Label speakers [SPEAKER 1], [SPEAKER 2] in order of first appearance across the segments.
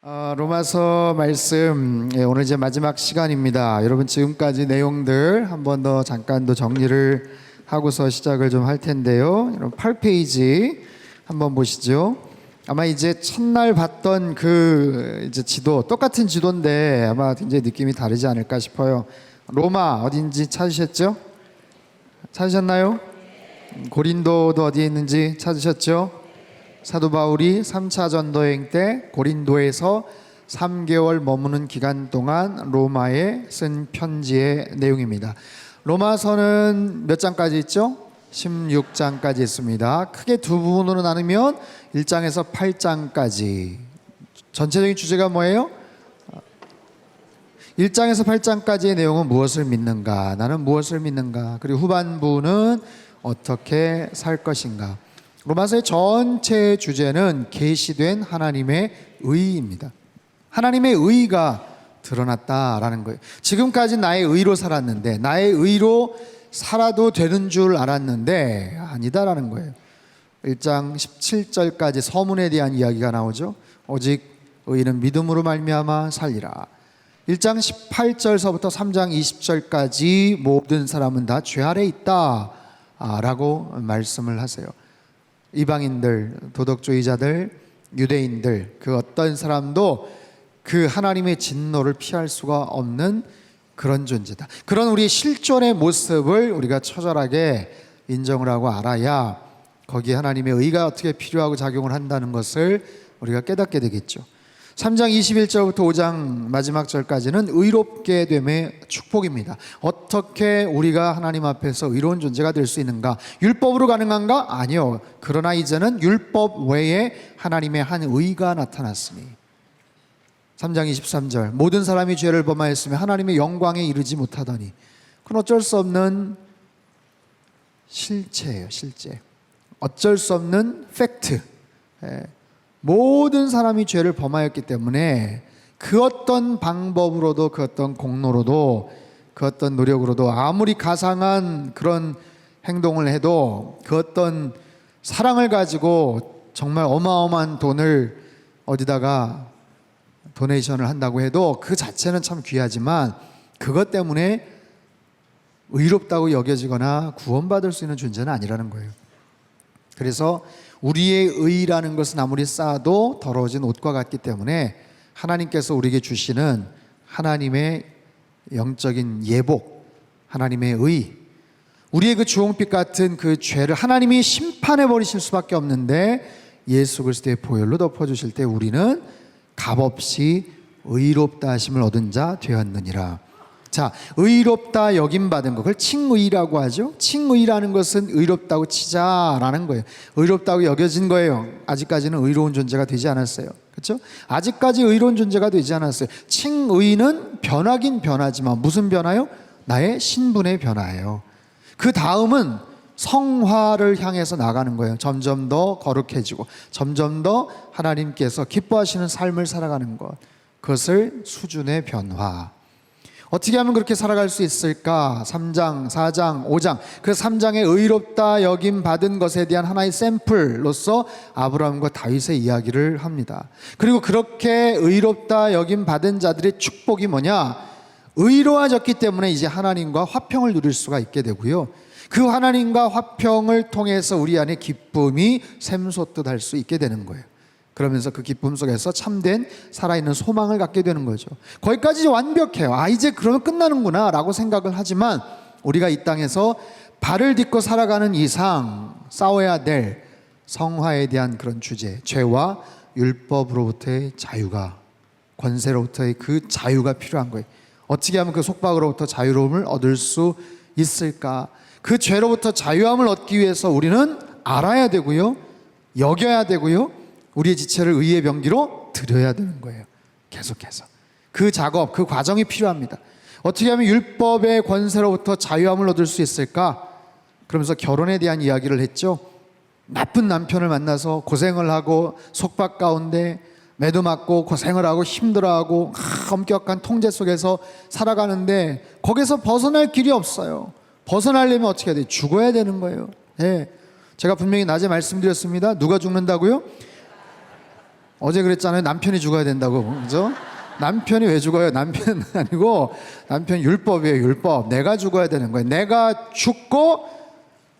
[SPEAKER 1] 로마서 말씀, 오늘 이제 마지막 시간입니다. 여러분 지금까지 내용들 한 번 더 잠깐 더 정리를 하고서 시작을 좀 할 텐데요. 여러분 8페이지 한번 보시죠. 아마 이제 첫날 봤던 그 이제 지도, 똑같은 지도인데 아마 굉장히 느낌이 다르지 않을까 싶어요. 로마 어딘지 찾으셨죠? 찾으셨나요? 고린도도 어디에 있는지 찾으셨죠? 사도 바울이 3차 전도여행 때 고린도에서 3개월 머무는 기간 동안 로마에 쓴 편지의 내용입니다. 로마서는 몇 장까지 있죠? 16장까지 있습니다. 크게 두 부분으로 나누면 1장에서 8장까지. 전체적인 주제가 뭐예요? 1장에서 8장까지의 내용은 무엇을 믿는가? 나는 무엇을 믿는가? 그리고 후반부는 어떻게 살 것인가? 로마서의 전체 주제는 계시된 하나님의 의입니다. 하나님의 의가 드러났다라는 거예요. 지금까지 나의 의로 살았는데, 나의 의로 살아도 되는 줄 알았는데 아니다라는 거예요. 1장 17절까지 서문에 대한 이야기가 나오죠. 오직 의는 믿음으로 말미암아 살리라. 1장 18절서부터 3장 20절까지 모든 사람은 다 죄 아래 있다 라고 말씀을 하세요. 이방인들, 도덕주의자들, 유대인들, 그 어떤 사람도 그 하나님의 진노를 피할 수가 없는 그런 존재다. 그런 우리의 실존의 모습을 우리가 처절하게 인정을 하고 알아야 거기에 하나님의 의가 어떻게 필요하고 작용을 한다는 것을 우리가 깨닫게 되겠죠. 3장 21절부터 5장 마지막 절까지는 의롭게 됨의 축복입니다. 어떻게 우리가 하나님 앞에서 의로운 존재가 될 수 있는가? 율법으로 가능한가? 아니요. 그러나 이제는 율법 외에 하나님의 한 의가 나타났으니. 3장 23절 모든 사람이 죄를 범하였으며 하나님의 영광에 이르지 못하더니. 그건 어쩔 수 없는 실체예요. 실제. 어쩔 수 없는 팩트. 모든 사람이 죄를 범하였기 때문에 그 어떤 방법으로도, 그 어떤 공로로도, 그 어떤 노력으로도, 아무리 가상한 그런 행동을 해도, 그 어떤 사랑을 가지고 정말 어마어마한 돈을 어디다가 도네이션을 한다고 해도 그 자체는 참 귀하지만 그것 때문에 의롭다고 여겨지거나 구원받을 수 있는 존재는 아니라는 거예요. 그래서 우리의 의라는 것은 아무리 쌓아도 더러워진 옷과 같기 때문에 하나님께서 우리에게 주시는 하나님의 영적인 예복, 하나님의 의, 우리의 그 주홍빛 같은 그 죄를 하나님이 심판해 버리실 수밖에 없는데 예수 그리스도의 보혈로 덮어주실 때 우리는 값없이 의롭다 하심을 얻은 자 되었느니라. 자, 의롭다 여김받은 것, 그걸 칭의라고 하죠. 칭의라는 것은 의롭다고 치자라는 거예요. 의롭다고 여겨진 거예요. 아직까지는 의로운 존재가 되지 않았어요. 그렇죠? 아직까지 의로운 존재가 되지 않았어요. 칭의는 변하긴 변하지만 무슨 변화요? 나의 신분의 변화예요. 그 다음은 성화를 향해서 나가는 거예요. 점점 더 거룩해지고 점점 더 하나님께서 기뻐하시는 삶을 살아가는 것, 그것을 수준의 변화. 어떻게 하면 그렇게 살아갈 수 있을까? 3장, 4장, 5장. 그 3장에 의롭다 여김 받은 것에 대한 하나의 샘플로서 아브라함과 다윗의 이야기를 합니다. 그리고 그렇게 의롭다 여김 받은 자들의 축복이 뭐냐? 의로워졌기 때문에 이제 하나님과 화평을 누릴 수가 있게 되고요. 그 하나님과 화평을 통해서 우리 안에 기쁨이 샘솟듯 할 수 있게 되는 거예요. 그러면서 그 기쁨 속에서 참된 살아있는 소망을 갖게 되는 거죠. 거기까지 완벽해요. 이제 그러면 끝나는구나 라고 생각을 하지만 우리가 이 땅에서 발을 딛고 살아가는 이상 싸워야 될 성화에 대한 그런 주제, 죄와 율법으로부터의 자유가, 권세로부터의 그 자유가 필요한 거예요. 어떻게 하면 그 속박으로부터 자유로움을 얻을 수 있을까? 그 죄로부터 자유함을 얻기 위해서 우리는 알아야 되고요, 여겨야 되고요, 우리의 지체를 의의 병기로 드려야 되는 거예요. 계속해서 그 작업, 그 과정이 필요합니다. 어떻게 하면 율법의 권세로부터 자유함을 얻을 수 있을까? 그러면서 결혼에 대한 이야기를 했죠. 나쁜 남편을 만나서 고생을 하고 속박 가운데 매도 맞고 고생을 하고 힘들어하고 엄격한 통제 속에서 살아가는데 거기서 벗어날 길이 없어요. 벗어나려면 어떻게 해야 돼요? 죽어야 되는 거예요. 제가 분명히 낮에 말씀드렸습니다. 누가 죽는다고요? 어제 그랬잖아요. 남편이 죽어야 된다고. 그죠? 남편이 왜 죽어요? 남편은 아니고 남편 율법이에요. 율법. 내가 죽어야 되는 거예요. 내가 죽고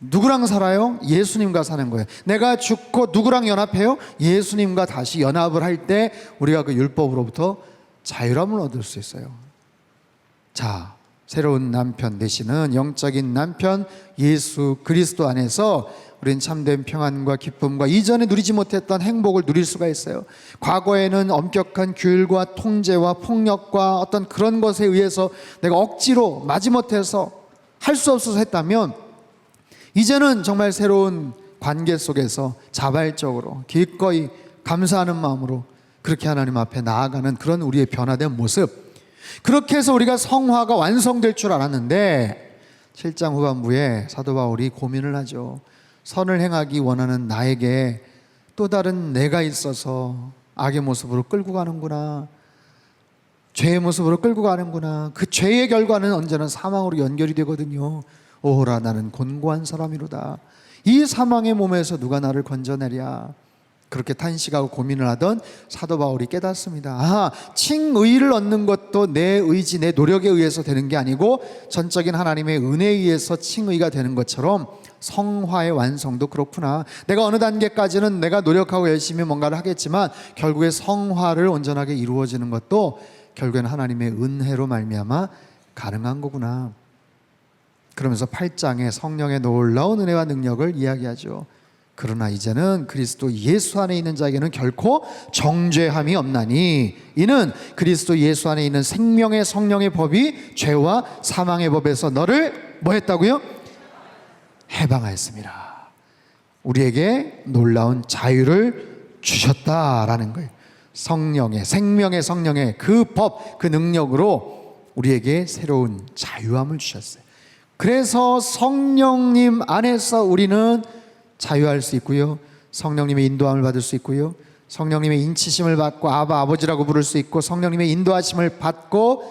[SPEAKER 1] 누구랑 살아요? 예수님과 사는 거예요. 내가 죽고 누구랑 연합해요? 예수님과 다시 연합을 할 때 우리가 그 율법으로부터 자유함을 얻을 수 있어요. 자, 새로운 남편 되시는 영적인 남편 예수 그리스도 안에서 우리는 참된 평안과 기쁨과 이전에 누리지 못했던 행복을 누릴 수가 있어요. 과거에는 엄격한 규율과 통제와 폭력과 어떤 그런 것에 의해서 내가 억지로 마지못해서 할 수 없어서 했다면, 이제는 정말 새로운 관계 속에서 자발적으로 기꺼이 감사하는 마음으로 그렇게 하나님 앞에 나아가는 그런 우리의 변화된 모습, 그렇게 해서 우리가 성화가 완성될 줄 알았는데 7장 후반부에 사도 바울이 고민을 하죠. 선을 행하기 원하는 나에게 또 다른 내가 있어서 악의 모습으로 끌고 가는구나, 죄의 모습으로 끌고 가는구나. 그 죄의 결과는 언제나 사망으로 연결이 되거든요. 오호라, 나는 곤고한 사람이로다. 이 사망의 몸에서 누가 나를 건져내랴. 그렇게 탄식하고 고민을 하던 사도 바울이 깨닫습니다. 아, 칭의를 얻는 것도 내 의지, 내 노력에 의해서 되는 게 아니고 전적인 하나님의 은혜에 의해서 칭의가 되는 것처럼 성화의 완성도 그렇구나. 내가 어느 단계까지는 내가 노력하고 열심히 뭔가를 하겠지만 결국에 성화를 온전하게 이루어지는 것도 결국에는 하나님의 은혜로 말미암아 가능한 거구나. 그러면서 8장에 성령의 놀라운 은혜와 능력을 이야기하죠. 그러나 이제는 그리스도 예수 안에 있는 자에게는 결코 정죄함이 없나니 이는 그리스도 예수 안에 있는 생명의 성령의 법이 죄와 사망의 법에서 너를 뭐 했다고요? 해방하였습니다. 우리에게 놀라운 자유를 주셨다라는 거예요. 성령의, 생명의 성령의 그 법, 그 능력으로 우리에게 새로운 자유함을 주셨어요. 그래서 성령님 안에서 우리는 자유할 수 있고요, 성령님의 인도함을 받을 수 있고요, 성령님의 인치심을 받고 아바 아버지라고 부를 수 있고, 성령님의 인도하심을 받고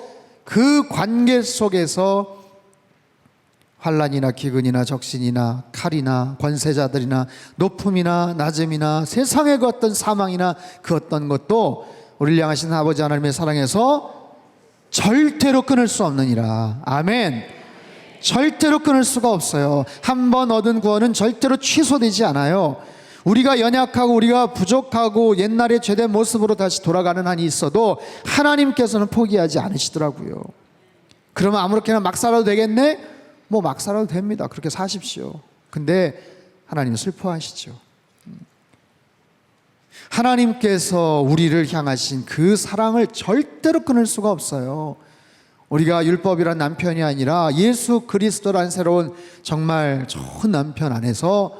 [SPEAKER 1] 그 관계 속에서 환난이나 기근이나 적신이나 칼이나 권세자들이나 높음이나 낮음이나 세상의 그 어떤 사망이나 그 어떤 것도 우리를 향하신 아버지 하나님의 사랑에서 절대로 끊을 수 없느니라. 아멘. 절대로 끊을 수가 없어요. 한 번 얻은 구원은 절대로 취소되지 않아요. 우리가 연약하고 우리가 부족하고 옛날의 죄된 모습으로 다시 돌아가는 한이 있어도 하나님께서는 포기하지 않으시더라고요. 그러면 아무렇게나 막 살아도 되겠네? 뭐 막 살아도 됩니다. 그렇게 사십시오. 근데 하나님은 슬퍼하시죠. 하나님께서 우리를 향하신 그 사랑을 절대로 끊을 수가 없어요. 우리가 율법이란 남편이 아니라 예수 그리스도란 새로운 정말 좋은 남편 안에서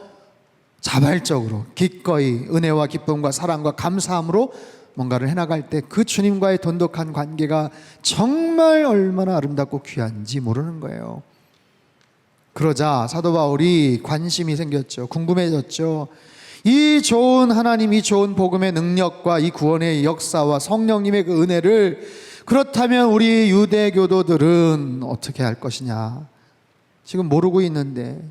[SPEAKER 1] 자발적으로 기꺼이 은혜와 기쁨과 사랑과 감사함으로 뭔가를 해나갈 때 그 주님과의 돈독한 관계가 정말 얼마나 아름답고 귀한지 모르는 거예요. 그러자 사도 바울이 관심이 생겼죠. 궁금해졌죠. 이 좋은 하나님, 이 좋은 복음의 능력과 이 구원의 역사와 성령님의 그 은혜를 그렇다면 우리 유대 교도들은 어떻게 할 것이냐. 지금 모르고 있는데,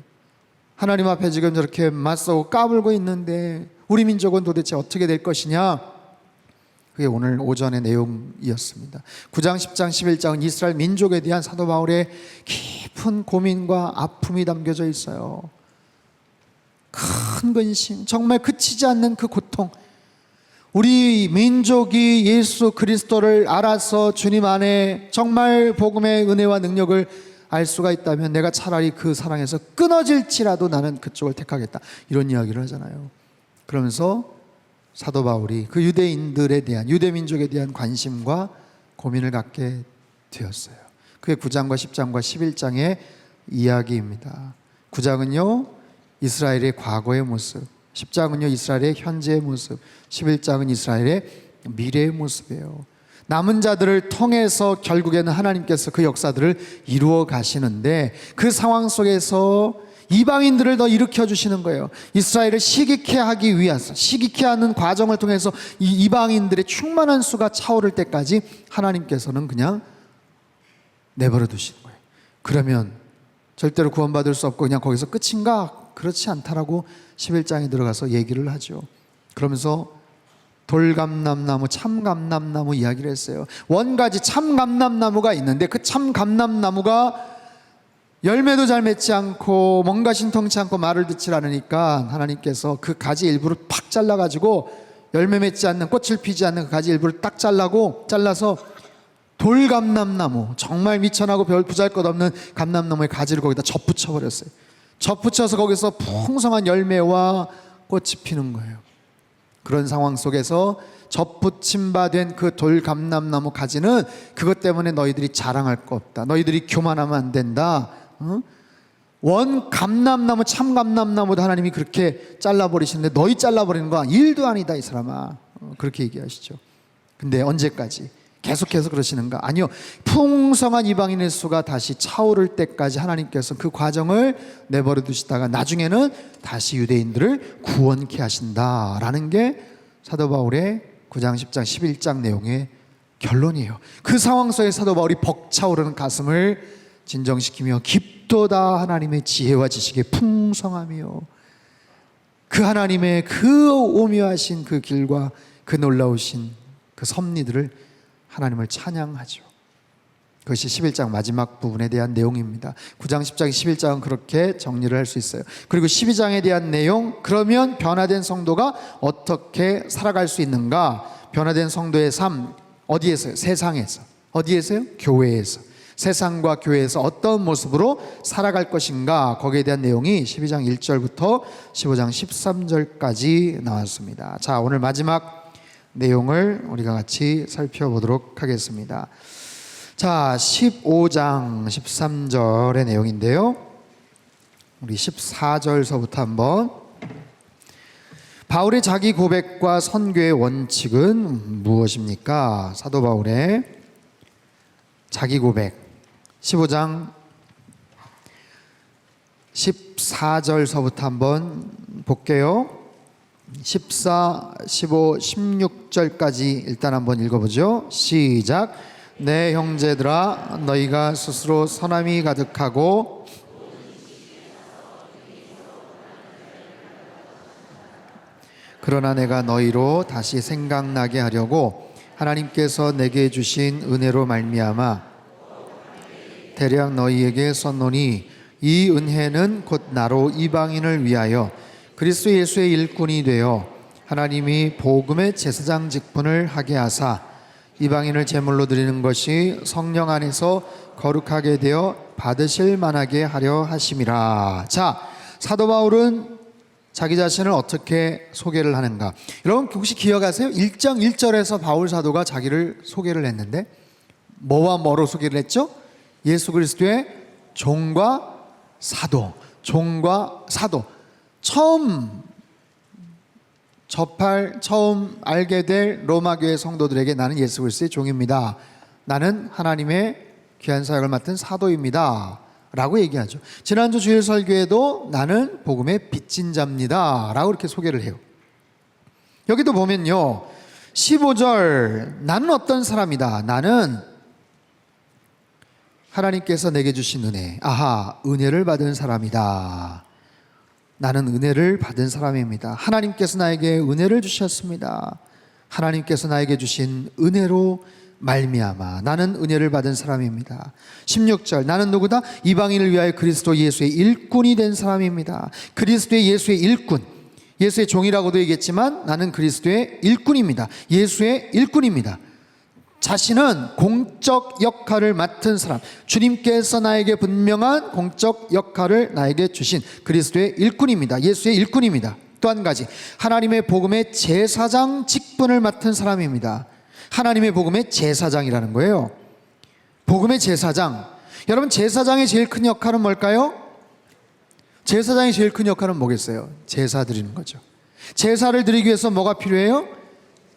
[SPEAKER 1] 하나님 앞에 지금 저렇게 맞서고 까불고 있는데 우리 민족은 도대체 어떻게 될 것이냐. 그게 오늘 오전의 내용이었습니다. 9장, 10장, 11장은 이스라엘 민족에 대한 사도 바울의 깊은 고민과 아픔이 담겨져 있어요. 큰 근심, 정말 그치지 않는 그 고통. 우리 민족이 예수 그리스도를 알아서 주님 안에 정말 복음의 은혜와 능력을 알 수가 있다면 내가 차라리 그 사랑에서 끊어질지라도 나는 그쪽을 택하겠다, 이런 이야기를 하잖아요. 그러면서 사도 바울이 그 유대인들에 대한, 유대 민족에 대한 관심과 고민을 갖게 되었어요. 그게 9장과 10장과 11장의 이야기입니다. 9장은요 이스라엘의 과거의 모습, 10장은요 이스라엘의 현재의 모습, 11장은 이스라엘의 미래의 모습이에요. 남은 자들을 통해서 결국에는 하나님께서 그 역사들을 이루어 가시는데 그 상황 속에서 이방인들을 더 일으켜 주시는 거예요. 이스라엘을 시기케 하기 위해서, 시기케 하는 과정을 통해서 이 이방인들의 충만한 수가 차오를 때까지 하나님께서는 그냥 내버려 두시는 거예요. 그러면 절대로 구원받을 수 없고 그냥 거기서 끝인가? 그렇지 않다라고 11장에 들어가서 얘기를 하죠. 그러면서 돌감람나무, 참감람나무 이야기를 했어요. 원가지 참감람나무가 있는데 그 참감람나무가 열매도 잘 맺지 않고 뭔가 신통치 않고 말을 듣지 않으니까 하나님께서 그 가지 일부를 팍 잘라가지고 열매 맺지 않는, 꽃을 피지 않는 그 가지 일부를 딱 잘라서 돌감람나무, 정말 미천하고 별 보잘것없는 감람나무의 가지를 거기다 접붙여 버렸어요. 접붙여서 거기서 풍성한 열매와 꽃이 피는 거예요. 그런 상황 속에서 접붙임 바 된 그 돌감람나무 가지는 그것 때문에 너희들이 자랑할 거 없다, 너희들이 교만하면 안 된다. 원 감람나무, 참감람나무도 하나님이 그렇게 잘라버리시는데 너희 잘라버리는 거 일도 아니다 이 사람아. 그렇게 얘기하시죠. 근데 언제까지 계속해서 그러시는가? 아니요, 풍성한 이방인의 수가 다시 차오를 때까지 하나님께서 그 과정을 내버려 두시다가 나중에는 다시 유대인들을 구원케 하신다라는 게 사도 바울의 9장, 10장, 11장 내용의 결론이에요. 그 상황 속에 사도 바울이 벅차오르는 가슴을 진정시키며 깊도다 하나님의 지혜와 지식의 풍성함이요, 그 하나님의 그 오묘하신 그 길과 그 놀라우신 그 섭리들을 하나님을 찬양하죠. 그것이 11장 마지막 부분에 대한 내용입니다. 9장, 10장, 11장은 그렇게 정리를 할 수 있어요. 그리고 12장에 대한 내용, 그러면 변화된 성도가 어떻게 살아갈 수 있는가? 변화된 성도의 삶, 어디에서요? 세상에서. 어디에서요? 교회에서. 세상과 교회에서 어떤 모습으로 살아갈 것인가, 거기에 대한 내용이 12장 1절부터 15장 13절까지 나왔습니다. 자, 오늘 마지막 내용을 우리가 같이 살펴보도록 하겠습니다. 자, 15장 13절의 내용인데요, 우리 14절서부터 한번. 바울의 자기 고백과 선교의 원칙은 무엇입니까? 사도 바울의 자기 고백, 15장 14절서부터 한번 볼게요. 14, 15, 16절까지 일단 한번 읽어보죠. 시작. 내 형제들아, 너희가 스스로 선함이 가득하고 그러나 내가 너희로 다시 생각나게 하려고 하나님께서 내게 주신 은혜로 말미암아 대략 너희에게 썼노니, 이 은혜는 곧 나로 이방인을 위하여 그리스도 예수의 일꾼이 되어 하나님이 복음의 제사장 직분을 하게 하사 이방인을 제물로 드리는 것이 성령 안에서 거룩하게 되어 받으실 만하게 하려 하심이라. 자, 사도 바울은 자기 자신을 어떻게 소개를 하는가? 여러분 혹시 기억하세요? 1장 1절에서 바울 사도가 자기를 소개를 했는데 뭐와 뭐로 소개를 했죠? 예수 그리스도의 종과 사도, 종과 사도. 처음 알게 될 로마교회 성도들에게 나는 예수 그리스도의 종입니다, 나는 하나님의 귀한 사역을 맡은 사도입니다 라고 얘기하죠. 지난주 주일 설교에도 나는 복음의 빚진 자입니다 라고 이렇게 소개를 해요. 여기도 보면요, 15절 나는 어떤 사람이다, 나는 하나님께서 내게 주신 은혜, 아하, 은혜를 받은 사람이다, 나는 은혜를 받은 사람입니다, 하나님께서 나에게 은혜를 주셨습니다, 하나님께서 나에게 주신 은혜로 말미암아 나는 은혜를 받은 사람입니다. 16절 나는 누구다? 이방인을 위하여 그리스도 예수의 일꾼이 된 사람입니다. 그리스도의 예수의 일꾼, 예수의 종이라고도 얘기했지만 나는 그리스도의 일꾼입니다. 예수의 일꾼입니다. 자신은 공적 역할을 맡은 사람, 주님께서 나에게 분명한 공적 역할을 나에게 주신 그리스도의 일꾼입니다. 예수의 일꾼입니다. 또 한 가지, 하나님의 복음의 제사장 직분을 맡은 사람입니다. 하나님의 복음의 제사장이라는 거예요. 복음의 제사장. 여러분, 제사장의 제일 큰 역할은 뭘까요? 제사장의 제일 큰 역할은 뭐겠어요? 제사 드리는 거죠. 제사를 드리기 위해서 뭐가 필요해요?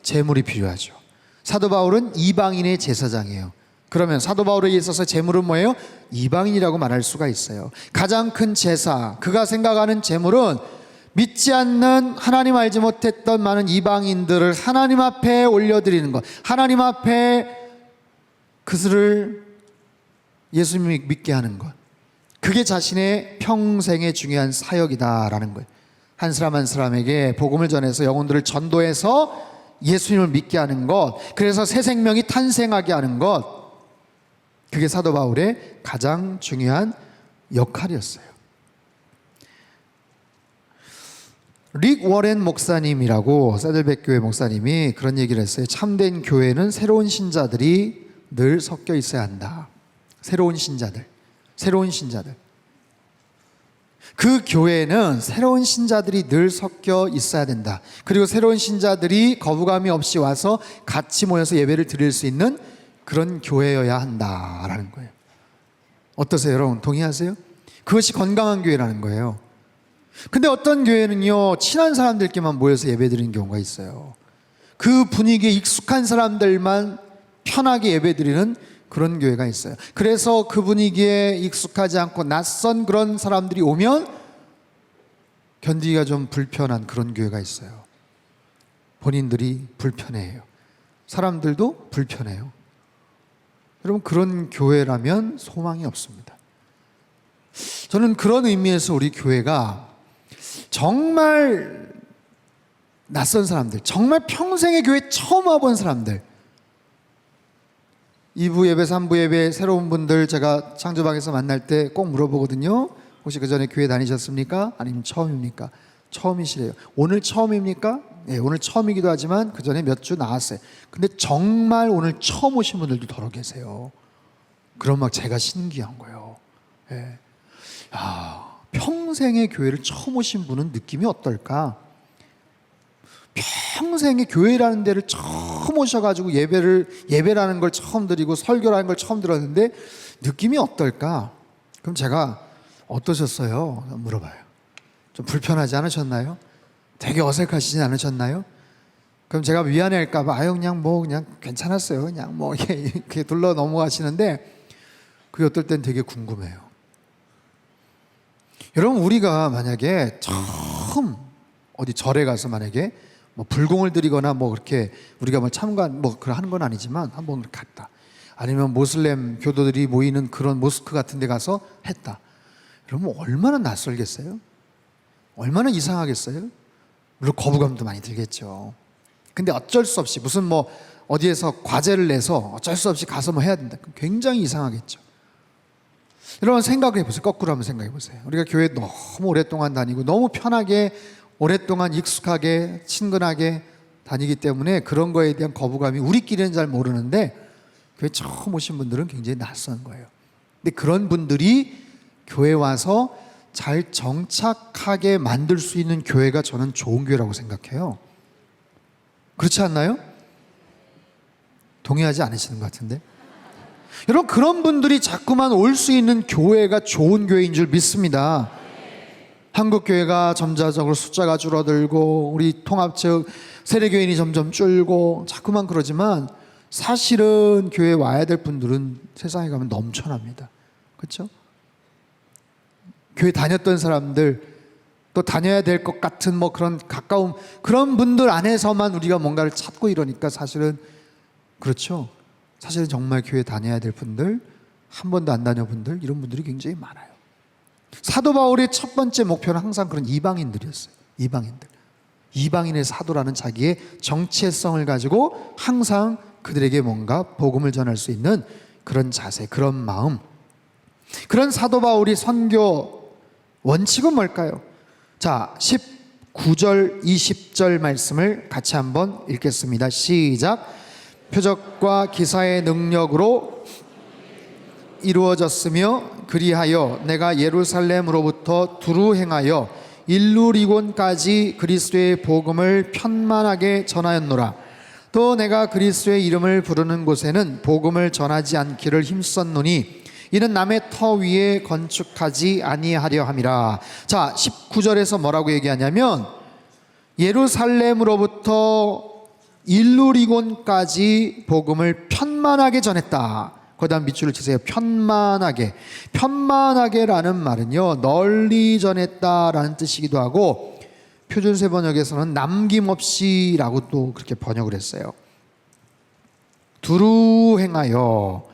[SPEAKER 1] 제물이 필요하죠. 사도 바울은 이방인의 제사장이에요. 그러면 사도 바울에 있어서 제물은 뭐예요? 이방인이라고 말할 수가 있어요. 가장 큰 제사, 그가 생각하는 제물은 믿지 않는, 하나님 알지 못했던 많은 이방인들을 하나님 앞에 올려드리는 것, 하나님 앞에 그들을 예수님을 믿게 하는 것, 그게 자신의 평생의 중요한 사역이다라는 거예요. 한 사람 한 사람에게 복음을 전해서 영혼들을 전도해서 예수님을 믿게 하는 것, 그래서 새 생명이 탄생하게 하는 것, 그게 사도 바울의 가장 중요한 역할이었어요. 릭 워렌 목사님이라고 세들백 교회 목사님이 그런 얘기를 했어요. 참된 교회는 새로운 신자들이 늘 섞여 있어야 한다. 새로운 신자들. 그 교회는 새로운 신자들이 늘 섞여 있어야 된다. 그리고 새로운 신자들이 거부감이 없이 와서 같이 모여서 예배를 드릴 수 있는 그런 교회여야 한다라는 거예요. 어떠세요, 여러분? 동의하세요? 그것이 건강한 교회라는 거예요. 근데 어떤 교회는요, 친한 사람들끼리만 모여서 예배드리는 경우가 있어요. 그 분위기에 익숙한 사람들만 편하게 예배드리는 그런 교회가 있어요. 그래서 그 분위기에 익숙하지 않고 낯선 그런 사람들이 오면 견디기가 좀 불편한 그런 교회가 있어요. 본인들이 불편해해요. 사람들도 불편해요. 여러분, 그런 교회라면 소망이 없습니다. 저는 그런 의미에서 우리 교회가 정말 낯선 사람들, 정말 평생의 교회 처음 와본 사람들, 2부 예배, 3부 예배 새로운 분들 제가 창조방에서 만날 때 꼭 물어보거든요. 혹시 그 전에 교회 다니셨습니까? 아니면 처음입니까? 처음이시래요. 오늘 처음입니까? 네, 오늘 처음이기도 하지만 그 전에 몇 주 나왔어요. 근데 정말 오늘 처음 오신 분들도 더러 계세요. 그럼 막 제가 신기한 거예요. 네. 평생의 교회를 처음 오신 분은 느낌이 어떨까? 평생의 교회라는 데를 처음 오셔가지고 예배라는 걸 처음 드리고 설교라는 걸 처음 들었는데 느낌이 어떨까? 그럼 제가 어떠셨어요? 물어봐요. 좀 불편하지 않으셨나요? 되게 어색하시지 않으셨나요? 그럼 제가 미안해할까봐 그냥 괜찮았어요. 그냥 이렇게 둘러 넘어가시는데 그게 어떨 땐 되게 궁금해요. 여러분, 우리가 만약에 처음 어디 절에 가서 만약에 불공을 드리거나 그렇게 우리가 하는 건 아니지만 한번 갔다. 아니면 모슬렘 교도들이 모이는 그런 모스크 같은 데 가서 했다. 여러분, 얼마나 낯설겠어요? 얼마나 이상하겠어요? 물론 거부감도 많이 들겠죠. 근데 어쩔 수 없이 무슨 어디에서 과제를 내서 어쩔 수 없이 가서 해야 된다. 굉장히 이상하겠죠. 여러분, 생각해 보세요. 거꾸로 한번 생각해 보세요. 우리가 교회 너무 오랫동안 다니고 너무 편하게 오랫동안 익숙하게 친근하게 다니기 때문에 그런 거에 대한 거부감이 우리끼리는 잘 모르는데 교회 처음 오신 분들은 굉장히 낯선 거예요. 근데 그런 분들이 교회 와서 잘 정착하게 만들 수 있는 교회가 저는 좋은 교회라고 생각해요. 그렇지 않나요? 동의하지 않으시는 것 같은데? 여러분, 그런 분들이 자꾸만 올 수 있는 교회가 좋은 교회인 줄 믿습니다. 한국 교회가 점차적으로 숫자가 줄어들고 우리 통합 즉 세례교인이 점점 줄고 자꾸만 그러지만 사실은 교회에 와야 될 분들은 세상에 가면 넘쳐납니다. 그렇죠? 교회 다녔던 사람들, 또 다녀야 될 것 같은 그런 가까운 그런 분들 안에서만 우리가 뭔가를 찾고 이러니까 사실은 그렇죠. 사실은 정말 교회 다녀야 될 분들, 한 번도 안 다녀분들, 이런 분들이 굉장히 많아요. 사도 바울의 첫 번째 목표는 항상 그런 이방인들이었어요. 이방인의 사도라는 자기의 정체성을 가지고 항상 그들에게 뭔가 복음을 전할 수 있는 그런 자세, 그런 마음, 그런 사도 바울이 선교 원칙은 뭘까요? 자, 19절 20절 말씀을 같이 한번 읽겠습니다. 시작. 표적과 기사의 능력으로 이루어졌으며 그리하여 내가 예루살렘으로부터 두루 행하여 일루리곤까지 그리스도의 복음을 편만하게 전하였노라. 또 내가 그리스도의 이름을 부르는 곳에는 복음을 전하지 않기를 힘썼노니 이는 남의 터 위에 건축하지 아니하려 함이라. 자, 19절에서 뭐라고 얘기하냐면 예루살렘으로부터 일루리곤까지 복음을 편만하게 전했다. 거기다 밑줄을 치세요. 편만하게라는 말은요, 널리 전했다라는 뜻이기도 하고 표준세 번역에서는 남김없이라고 또 그렇게 번역을 했어요. 두루 행하여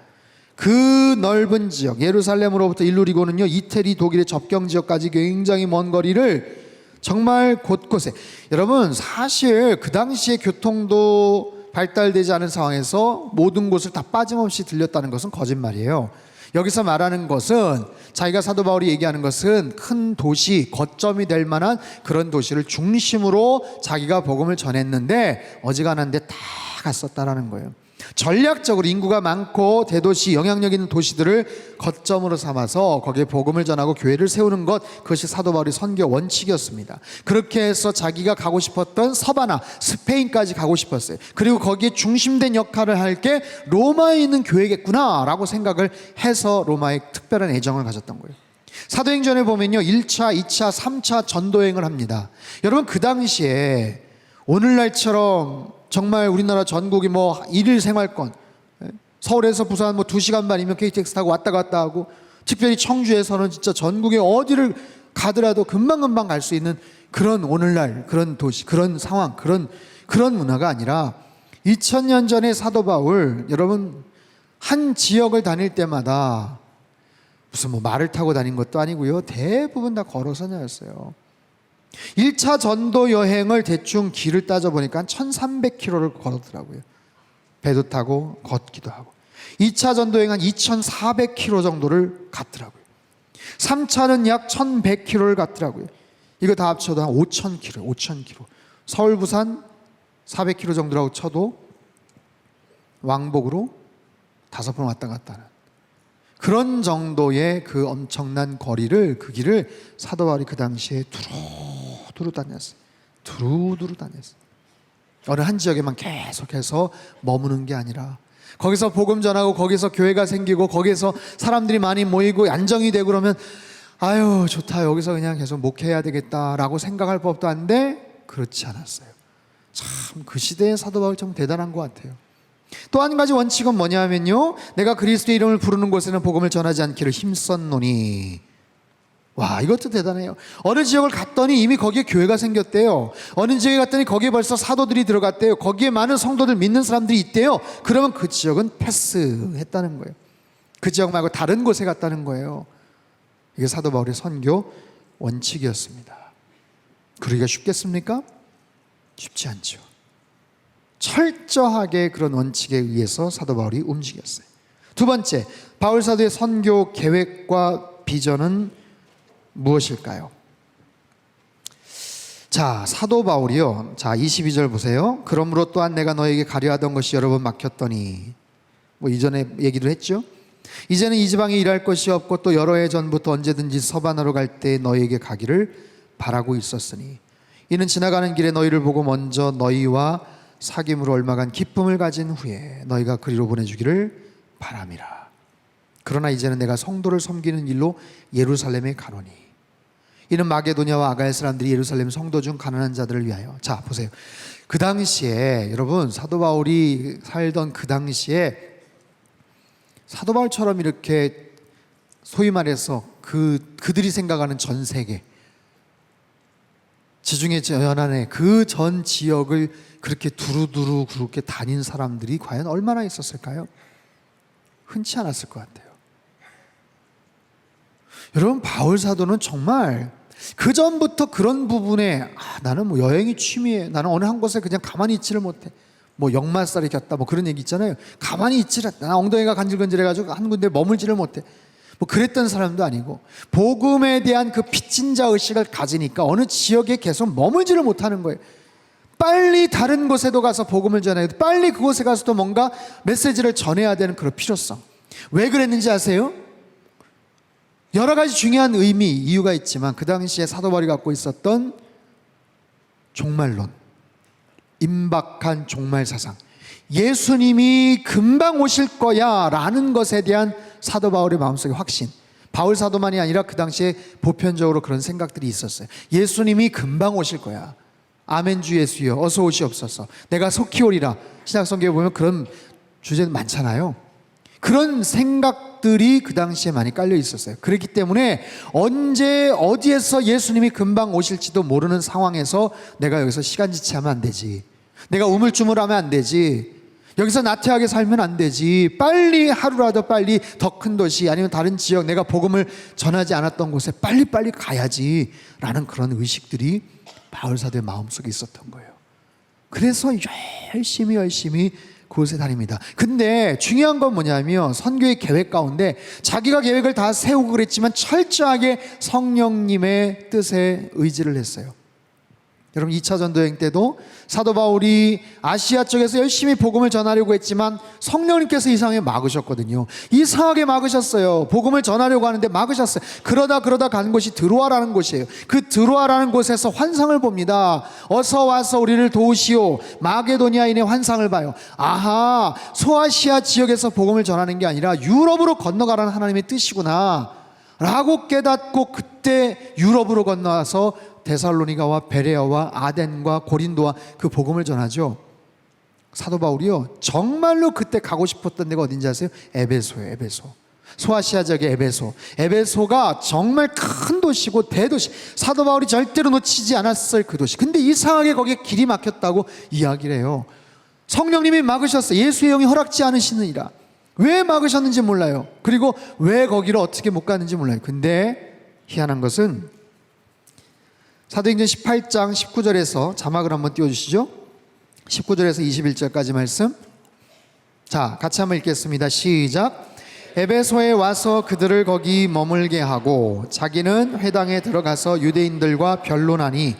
[SPEAKER 1] 그 넓은 지역, 예루살렘으로부터 일루리곤은요, 이태리 독일의 접경 지역까지 굉장히 먼 거리를 정말 곳곳에. 여러분, 사실 그 당시에 교통도 발달되지 않은 상황에서 모든 곳을 다 빠짐없이 들렸다는 것은 거짓말이에요. 여기서 말하는 것은, 자기가 사도 바울이 얘기하는 것은 큰 도시, 거점이 될 만한 그런 도시를 중심으로 자기가 복음을 전했는데 어지간한 데 다 갔었다라는 거예요. 전략적으로 인구가 많고 대도시, 영향력 있는 도시들을 거점으로 삼아서 거기에 복음을 전하고 교회를 세우는 것, 그것이 사도 바울의 선교 원칙이었습니다. 그렇게 해서 자기가 가고 싶었던 서바나, 스페인까지 가고 싶었어요. 그리고 거기에 중심된 역할을 할 게 로마에 있는 교회겠구나 라고 생각을 해서 로마에 특별한 애정을 가졌던 거예요. 사도행전에 보면요, 1차, 2차, 3차 전도행을 합니다. 여러분, 그 당시에 오늘날처럼 정말 우리나라 전국이 뭐 일일 생활권, 서울에서 부산 뭐 2시간 반이면 KTX 타고 왔다 갔다 하고, 특별히 청주에서는 진짜 전국에 어디를 가더라도 금방금방 갈 수 있는 그런 오늘날 그런 도시, 그런 상황, 그런 문화가 아니라 2000년 전에 사도 바울, 여러분, 한 지역을 다닐 때마다 무슨 뭐 말을 타고 다닌 것도 아니고요, 대부분 다 걸어서 다녔어요. 1차 전도 여행을 대충 길을 따져보니까 한 1300km를 걸었더라고요. 배도 타고 걷기도 하고. 2차 전도 여행 한 2400km 정도를 갔더라고요. 3차는 약 1100km를 갔더라고요. 이거 다 합쳐도 한 5000km. 서울 부산 400km 정도라고 쳐도 왕복으로 5번 왔다 갔다 하는 그런 정도의 그 엄청난 거리를, 그 길을 사도 바울이 그 당시에 두루두루 다녔어요. 어느 한 지역에만 계속해서 머무는 게 아니라, 거기서 복음 전하고 거기서 교회가 생기고 거기서 사람들이 많이 모이고 안정이 되고 그러면 아유 좋다, 여기서 그냥 계속 목회해야 되겠다라고 생각할 법도 한데 그렇지 않았어요. 참 그 시대의 사도 바울 참 대단한 것 같아요. 또 한 가지 원칙은 뭐냐면요, 내가 그리스도의 이름을 부르는 곳에는 복음을 전하지 않기를 힘썼노니. 와, 이것도 대단해요. 어느 지역을 갔더니 이미 거기에 교회가 생겼대요. 어느 지역에 갔더니 거기에 벌써 사도들이 들어갔대요. 거기에 많은 성도들, 믿는 사람들이 있대요. 그러면 그 지역은 패스했다는 거예요. 그 지역 말고 다른 곳에 갔다는 거예요. 이게 사도 바울의 선교 원칙이었습니다. 그러기가 쉽겠습니까? 쉽지 않죠. 철저하게 그런 원칙에 의해서 사도 바울이 움직였어요. 두 번째, 바울 사도의 선교 계획과 비전은 무엇일까요? 자, 사도 바울이요. 자, 22절 보세요. 그러므로 또한 내가 너에게 가려 하던 것이 여러 번 막혔더니, 뭐 이전에 얘기도 했죠. 이제는 이 지방에 일할 것이 없고 또 여러 해 전부터 언제든지 서바나로 갈 때 너에게 가기를 바라고 있었으니, 이는 지나가는 길에 너희를 보고 먼저 너희와 사귐으로 얼마간 기쁨을 가진 후에 너희가 그리로 보내주기를 바람이라. 그러나 이제는 내가 성도를 섬기는 일로 예루살렘에 가노니, 이는 마게도냐와 아가야 사람들이 예루살렘 성도 중 가난한 자들을 위하여. 자, 보세요. 그 당시에, 여러분, 사도 바울이 살던 그 당시에 사도 바울처럼 이렇게 소위 말해서 그들이 생각하는 전 세계, 지중해 연안의 그 전 지역을 그렇게 두루두루 그렇게 다닌 사람들이 과연 얼마나 있었을까요? 흔치 않았을 것 같아요. 여러분, 바울 사도는 정말 그 전부터 그런 부분에 나는 뭐 여행이 취미에, 나는 어느 한 곳에 그냥 가만히 있지를 못해. 뭐 역마살이 겼다 뭐 그런 얘기 있잖아요. 가만히 있지를 않다. 나 엉덩이가 간질간질해가지고 한 군데 머물지를 못해. 뭐 그랬던 사람도 아니고, 복음에 대한 그 빚진자 의식을 가지니까 어느 지역에 계속 머물지를 못하는 거예요. 빨리 다른 곳에도 가서 복음을 전해야 돼. 빨리 그곳에 가서도 뭔가 메시지를 전해야 되는 그런 필요성. 왜 그랬는지 아세요? 여러 가지 중요한 의미, 이유가 있지만 그 당시에 사도 바울이 갖고 있었던 종말론, 임박한 종말 사상, 예수님이 금방 오실 거야 라는 것에 대한 사도 바울의 마음속의 확신. 바울 사도만이 아니라 그 당시에 보편적으로 그런 생각들이 있었어요. 예수님이 금방 오실 거야. 아멘 주 예수여 어서 오시옵소서. 내가 속히 오리라. 신약성경에 보면 그런 주제는 많잖아요. 그런 생각들이 그 당시에 많이 깔려 있었어요. 그렇기 때문에 언제 어디에서 예수님이 금방 오실지도 모르는 상황에서 내가 여기서 시간 지체하면 안 되지. 내가 우물쭈물하면 안 되지. 여기서 나태하게 살면 안 되지. 빨리, 하루라도 빨리 더 큰 도시 아니면 다른 지역, 내가 복음을 전하지 않았던 곳에 빨리빨리 가야지 라는 그런 의식들이 바울 사도의 마음속에 있었던 거예요. 그래서 열심히 그곳에 다닙니다. 근데 중요한 건 뭐냐면 선교의 계획 가운데 자기가 계획을 다 세우고 그랬지만 철저하게 성령님의 뜻에 의지를 했어요. 여러분 2차 전도여행 때도 사도 바울이 아시아 쪽에서 열심히 복음을 전하려고 했지만 성령님께서 이상하게 막으셨거든요. 이상하게 막으셨어요. 복음을 전하려고 하는데 막으셨어요. 그러다 간 곳이 드로아라는 곳이에요. 그 드로아라는 곳에서 환상을 봅니다. 어서 와서 우리를 도우시오. 마게도니아인의 환상을 봐요. 아하, 소아시아 지역에서 복음을 전하는 게 아니라 유럽으로 건너가라는 하나님의 뜻이구나 라고 깨닫고 그때 유럽으로 건너와서 데살로니가와 베레아와 아덴과 고린도와 그 복음을 전하죠. 사도 바울이요 정말로 그때 가고 싶었던 데가 어딘지 아세요? 에베소예요. 에베소. 소아시아 지역의 에베소. 에베소가 정말 큰 도시고 대도시. 사도 바울이 절대로 놓치지 않았을 그 도시. 근데 이상하게 거기에 길이 막혔다고 이야기를 해요. 성령님이 막으셨어요. 예수의 영이 허락지 않으시느니라. 왜 막으셨는지 몰라요. 그리고 왜 거기를 어떻게 못 가는지 몰라요. 근데 희한한 것은 사도행전 18장 19절에서 자막을 한번 띄워주시죠. 19절에서 21절까지 말씀. 자, 같이 한번 읽겠습니다. 시작. 에베소에 와서 그들을 거기 머물게 하고 자기는 회당에 들어가서 유대인들과 변론하니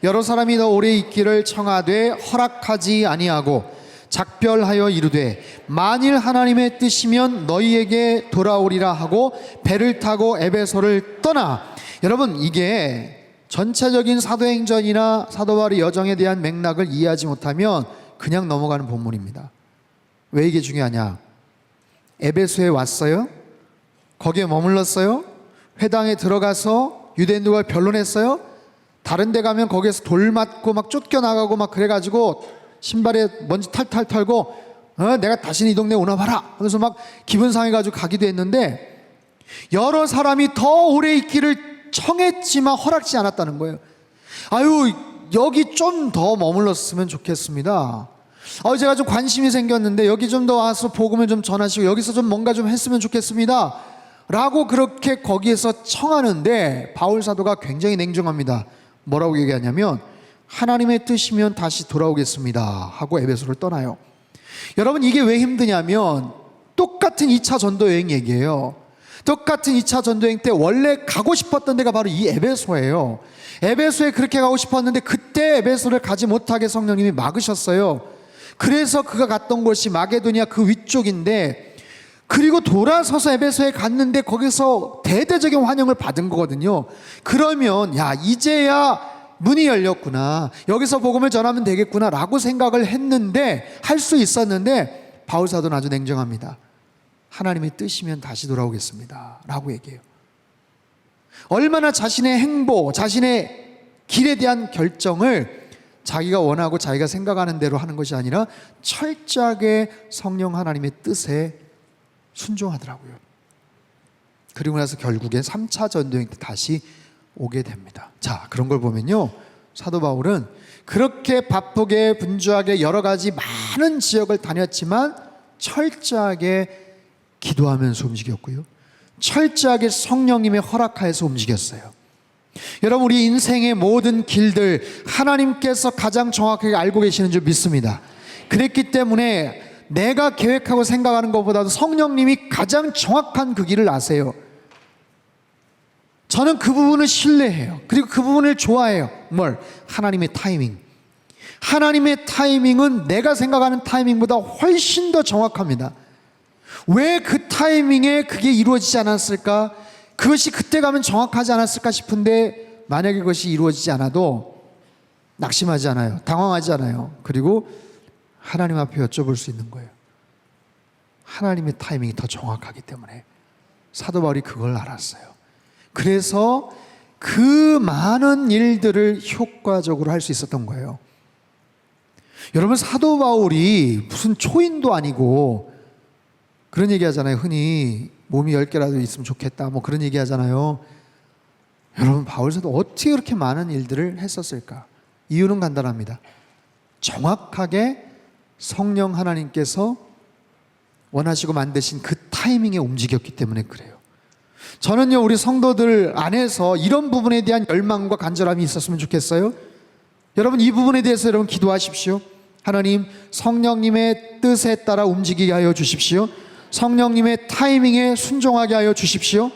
[SPEAKER 1] 여러 사람이 더 오래 있기를 청하되 허락하지 아니하고 작별하여 이르되 만일 하나님의 뜻이면 너희에게 돌아오리라 하고 배를 타고 에베소를 떠나. 여러분 이게 전체적인 사도행전이나 사도 바울의 여정에 대한 맥락을 이해하지 못하면 그냥 넘어가는 본문입니다. 왜 이게 중요하냐? 에베소에 왔어요. 거기에 머물렀어요. 회당에 들어가서 유대인들과 변론했어요. 다른 데 가면 거기에서 돌 맞고 막 쫓겨나가고 막 그래가지고 신발에 먼지 탈탈 털고 내가 다시는 이 동네 오나 봐라 하면서 막 기분 상해가지고 가기도 했는데 여러 사람이 더 오래 있기를 청했지만 허락지 않았다는 거예요. 아유 여기 좀 더 머물렀으면 좋겠습니다. 제가 좀 관심이 생겼는데 여기 좀 더 와서 복음을 좀 전하시고 여기서 좀 뭔가 좀 했으면 좋겠습니다 라고 그렇게 거기에서 청하는데 바울 사도가 굉장히 냉정합니다. 뭐라고 얘기하냐면 하나님의 뜻이면 다시 돌아오겠습니다 하고 에베소를 떠나요. 여러분 이게 왜 힘드냐면 똑같은 2차 전도 여행 얘기예요. 똑같은 2차 전도여행 때 원래 가고 싶었던 데가 바로 이 에베소예요. 에베소에 그렇게 가고 싶었는데 그때 에베소를 가지 못하게 성령님이 막으셨어요. 그래서 그가 갔던 곳이 마게도니아 그 위쪽인데 그리고 돌아서서 에베소에 갔는데 거기서 대대적인 환영을 받은 거거든요. 그러면 야 이제야 문이 열렸구나. 여기서 복음을 전하면 되겠구나 라고 생각을 했는데 할 수 있었는데 바울 사도는 아주 냉정합니다. 하나님의 뜻이면 다시 돌아오겠습니다 라고 얘기해요. 얼마나 자신의 행보, 자신의 길에 대한 결정을 자기가 원하고 자기가 생각하는 대로 하는 것이 아니라 철저하게 성령 하나님의 뜻에 순종하더라고요. 그리고 나서 결국엔 3차 전도행 때 다시 오게 됩니다. 자, 그런 걸 보면요 사도 바울은 그렇게 바쁘게 분주하게 여러 가지 많은 지역을 다녔지만 철저하게 기도하면서 움직였고요. 철저하게 성령님의 허락하에서 움직였어요. 여러분 우리 인생의 모든 길들 하나님께서 가장 정확하게 알고 계시는 줄 믿습니다. 그랬기 때문에 내가 계획하고 생각하는 것보다도 성령님이 가장 정확한 그 길을 아세요. 저는 그 부분을 신뢰해요. 그리고 그 부분을 좋아해요. 뭘? 하나님의 타이밍. 하나님의 타이밍은 내가 생각하는 타이밍보다 훨씬 더 정확합니다. 왜 그 타이밍에 그게 이루어지지 않았을까? 그것이 그때 가면 정확하지 않았을까 싶은데 만약에 그것이 이루어지지 않아도 낙심하지 않아요. 당황하지 않아요. 그리고 하나님 앞에 여쭤볼 수 있는 거예요. 하나님의 타이밍이 더 정확하기 때문에. 사도 바울이 그걸 알았어요. 그래서 그 많은 일들을 효과적으로 할 수 있었던 거예요. 여러분 사도 바울이 무슨 초인도 아니고 그런 얘기 하잖아요. 흔히 몸이 10개라도 있으면 좋겠다 뭐 그런 얘기 하잖아요. 여러분 바울 사도 어떻게 그렇게 많은 일들을 했었을까? 이유는 간단합니다. 정확하게 성령 하나님께서 원하시고 만드신 그 타이밍에 움직였기 때문에 그래요. 저는요 우리 성도들 안에서 이런 부분에 대한 열망과 간절함이 있었으면 좋겠어요. 여러분 이 부분에 대해서 여러분 기도하십시오. 하나님, 성령님의 뜻에 따라 움직이게 하여 주십시오. 성령님의 타이밍에 순종하게 하여 주십시오.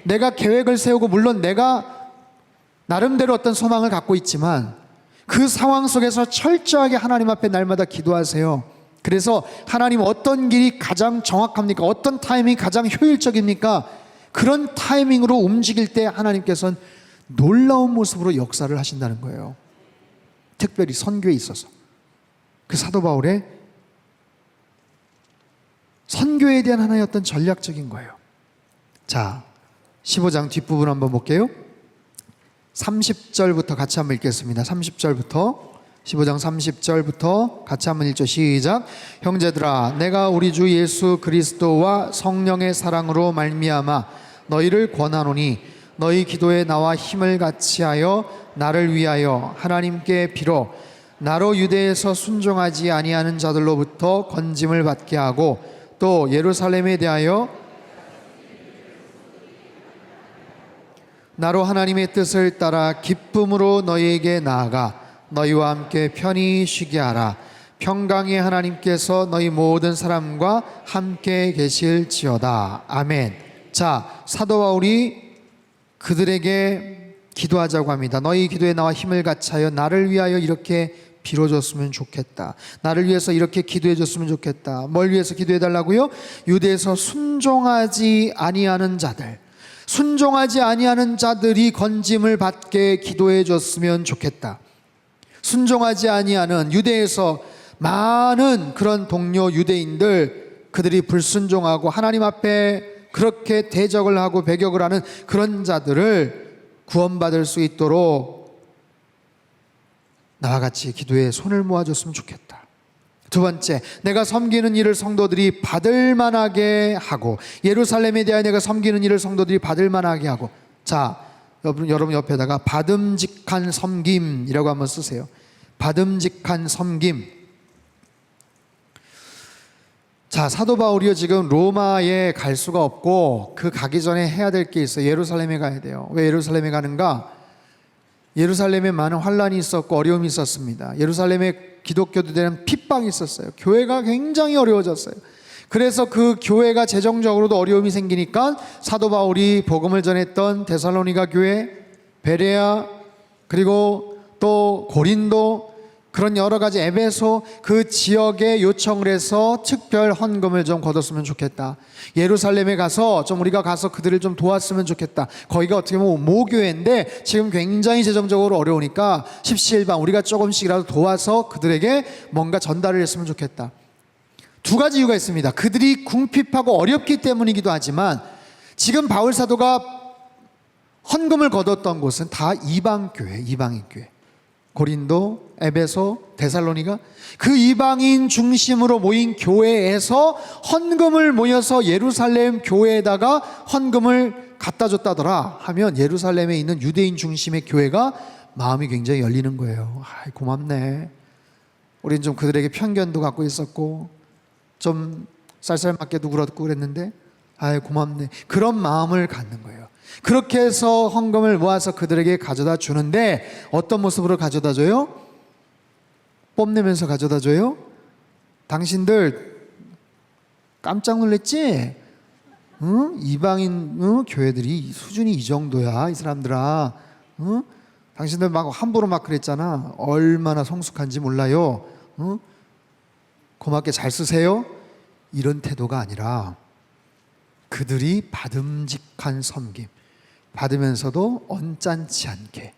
[SPEAKER 1] 내가 계획을 세우고 물론 내가 나름대로 어떤 소망을 갖고 있지만 그 상황 속에서 철저하게 하나님 앞에 날마다 기도하세요. 그래서 하나님 어떤 길이 가장 정확합니까? 어떤 타이밍이 가장 효율적입니까? 그런 타이밍으로 움직일 때 하나님께서는 놀라운 모습으로 역사를 하신다는 거예요. 특별히 선교에 있어서. 그 사도 바울의 선교에 대한 하나의 어떤 전략적인 거예요. 자, 15장 뒷부분 한번 볼게요. 30절부터 같이 한번 읽겠습니다. 30절부터 15장 30절부터 같이 한번 읽죠. 시작. 형제들아, 내가 우리 주 예수 그리스도와 성령의 사랑으로 말미암아 너희를 권하노니 너희 기도에 나와 힘을 같이하여 나를 위하여 하나님께 빌어 나로 유대에서 순종하지 아니하는 자들로부터 건짐을 받게 하고 또 예루살렘에 대하여 나로 하나님의 뜻을 따라 기쁨으로 너희에게 나아가 너희와 함께 편히 쉬게 하라. 평강의 하나님께서 너희 모든 사람과 함께 계실지어다. 아멘. 자, 사도 바울이 그들에게 기도하자고 합니다. 너희 기도에 나와 힘을 같이하여 나를 위하여 이렇게 빌어줬으면 좋겠다. 나를 위해서 이렇게 기도해줬으면 좋겠다. 뭘 위해서 기도해달라고요? 유대에서 순종하지 아니하는 자들, 순종하지 아니하는 자들이 건짐을 받게 기도해줬으면 좋겠다. 순종하지 아니하는 유대에서 많은 그런 동료 유대인들, 그들이 불순종하고 하나님 앞에 그렇게 대적을 하고 배격을 하는 그런 자들을 구원받을 수 있도록 나와 같이 기도에 손을 모아줬으면 좋겠다. 두 번째, 내가 섬기는 일을 성도들이 받을 만하게 하고 예루살렘에 대하여 내가 섬기는 일을 성도들이 받을 만하게 하고. 자, 여러분 옆에다가 받음직한 섬김이라고 한번 쓰세요. 받음직한 섬김. 자, 사도 바울이요 지금 로마에 갈 수가 없고 그 가기 전에 해야 될 게 있어요. 예루살렘에 가야 돼요. 왜 예루살렘에 가는가? 예루살렘에 많은 환란이 있었고 어려움이 있었습니다. 예루살렘에 기독교들에는 핍박이 있었어요. 교회가 굉장히 어려워졌어요. 그래서 그 교회가 재정적으로도 어려움이 생기니까 사도 바울이 복음을 전했던 데살로니가 교회, 베레아, 그리고 또 고린도, 그런 여러 가지 에베소 그 지역에 요청을 해서 특별 헌금을 좀 거뒀으면 좋겠다. 예루살렘에 가서 좀 우리가 가서 그들을 좀 도왔으면 좋겠다. 거기가 어떻게 보면 모교회인데 지금 굉장히 재정적으로 어려우니까 십시일반 우리가 조금씩이라도 도와서 그들에게 뭔가 전달을 했으면 좋겠다. 두 가지 이유가 있습니다. 그들이 궁핍하고 어렵기 때문이기도 하지만 지금 바울 사도가 헌금을 거뒀던 곳은 다 이방교회, 이방인교회. 고린도, 에베소, 데살로니가 그 이방인 중심으로 모인 교회에서 헌금을 모여서 예루살렘 교회에다가 헌금을 갖다 줬다더라 하면 예루살렘에 있는 유대인 중심의 교회가 마음이 굉장히 열리는 거예요. 아이, 고맙네. 우린 좀 그들에게 편견도 갖고 있었고 좀 쌀쌀맞게도 굴었고 그랬는데 아이, 고맙네. 그런 마음을 갖는 거예요. 그렇게 해서 헌금을 모아서 그들에게 가져다 주는데 어떤 모습으로 가져다 줘요? 뽐내면서 가져다 줘요? 당신들 깜짝 놀랬지? 응? 이방인 교회들이 수준이 이 정도야, 이 사람들아. 응? 당신들 막 함부로 막 그랬잖아. 얼마나 성숙한지 몰라요. 응? 고맙게 잘 쓰세요. 이런 태도가 아니라 그들이 받음직한 섬김, 받으면서도 언짢지 않게,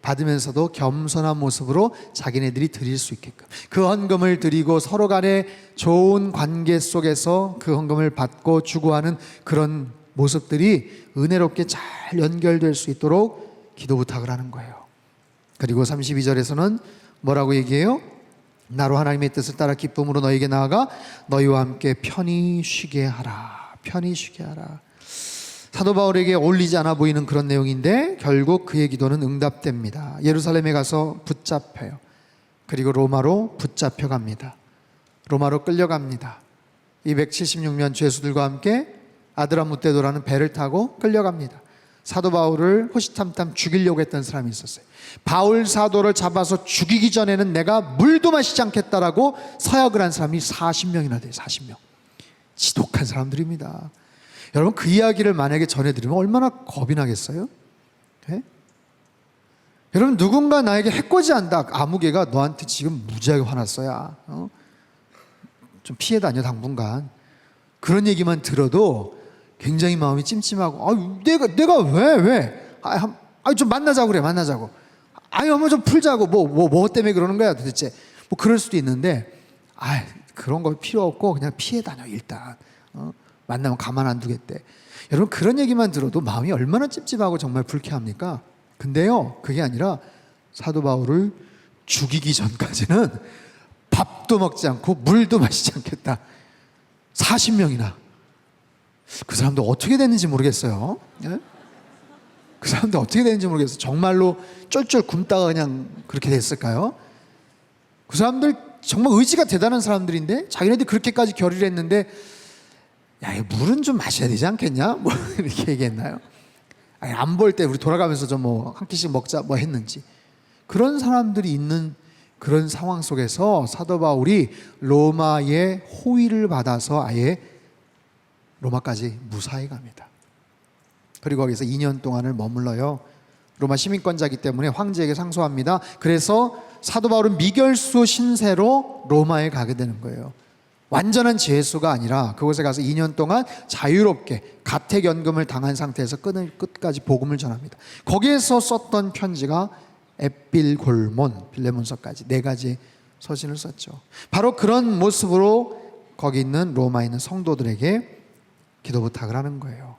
[SPEAKER 1] 받으면서도 겸손한 모습으로 자기네들이 드릴 수 있게끔 그 헌금을 드리고 서로 간에 좋은 관계 속에서 그 헌금을 받고 주고 하는 그런 모습들이 은혜롭게 잘 연결될 수 있도록 기도 부탁을 하는 거예요. 그리고 32절에서는 뭐라고 얘기해요? 나로 하나님의 뜻을 따라 기쁨으로 너에게 나아가 너희와 함께 편히 쉬게 하라. 편히 쉬게 하라. 사도 바울에게 어울리지 않아 보이는 그런 내용인데 결국 그의 기도는 응답됩니다. 예루살렘에 가서 붙잡혀요. 그리고 로마로 붙잡혀갑니다. 로마로 끌려갑니다. 276명 죄수들과 함께 아드라무떼도라는 배를 타고 끌려갑니다. 사도 바울을 호시탐탐 죽이려고 했던 사람이 있었어요. 바울 사도를 잡아서 죽이기 전에는 내가 물도 마시지 않겠다라고 서약을 한 사람이 40명이나 돼요. 40명. 지독한 사람들입니다. 여러분, 그 이야기를 만약에 전해드리면 얼마나 겁이 나겠어요? 네? 여러분, 누군가 나에게 해코지한다. 아무개가 너한테 지금 무지하게 화났어야 좀 피해 다녀 당분간. 그런 얘기만 들어도 굉장히 마음이 찜찜하고, 내가 왜? 좀 만나자고 그래, 만나자고. 한번 좀 풀자고. 뭐 때문에 그러는 거야 도대체. 뭐 그럴 수도 있는데, 그런 거 필요 없고 그냥 피해 다녀 일단. 만나면 가만 안 두겠대. 여러분, 그런 얘기만 들어도 마음이 얼마나 찝찝하고 정말 불쾌합니까? 근데요, 그게 아니라 사도 바울을 죽이기 전까지는 밥도 먹지 않고 물도 마시지 않겠다. 40명이나. 그 사람도 어떻게 됐는지 모르겠어요. 예? 그 사람도 어떻게 됐는지 모르겠어요. 정말로 쫄쫄 굶다가 그냥 그렇게 됐을까요? 그 사람들 정말 의지가 대단한 사람들인데 자기네들이 그렇게까지 결의를 했는데, 야, 이 물은 좀 마셔야 되지 않겠냐? 뭐 이렇게 얘기했나요? 안 볼 때 우리 돌아가면서 좀 한 끼씩 먹자 뭐 했는지. 그런 사람들이 있는 그런 상황 속에서 사도 바울이 로마의 호위를 받아서 아예 로마까지 무사히 갑니다. 그리고 거기서 2년 동안을 머물러요. 로마 시민권자이기 때문에 황제에게 상소합니다. 그래서 사도 바울은 미결수 신세로 로마에 가게 되는 거예요. 완전한 죄수가 아니라 그곳에 가서 2년 동안 자유롭게 가택연금을 당한 상태에서 끝까지 복음을 전합니다. 거기에서 썼던 편지가 에필골몬, 빌레몬서까지 4가지 서신을 썼죠. 바로 그런 모습으로 거기 있는 로마에 있는 성도들에게 기도 부탁을 하는 거예요.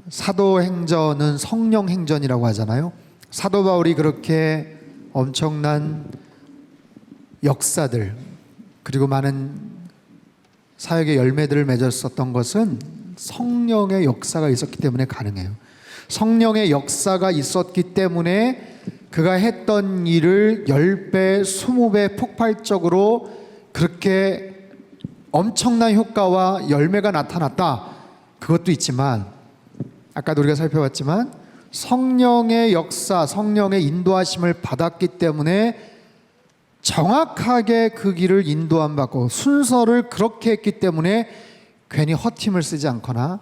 [SPEAKER 1] 사도행전은 성령행전이라고 하잖아요. 사도 바울이 그렇게 엄청난 역사들 그리고 많은 사역의 열매들을 맺었었던 것은 성령의 역사가 있었기 때문에 가능해요. 성령의 역사가 있었기 때문에 그가 했던 일을 10배, 20배 폭발적으로 그렇게 엄청난 효과와 열매가 나타났다. 그것도 있지만 아까도 우리가 살펴봤지만 성령의 역사, 성령의 인도하심을 받았기 때문에 정확하게 그 길을 인도함 받고 순서를 그렇게 했기 때문에 괜히 헛힘을 쓰지 않거나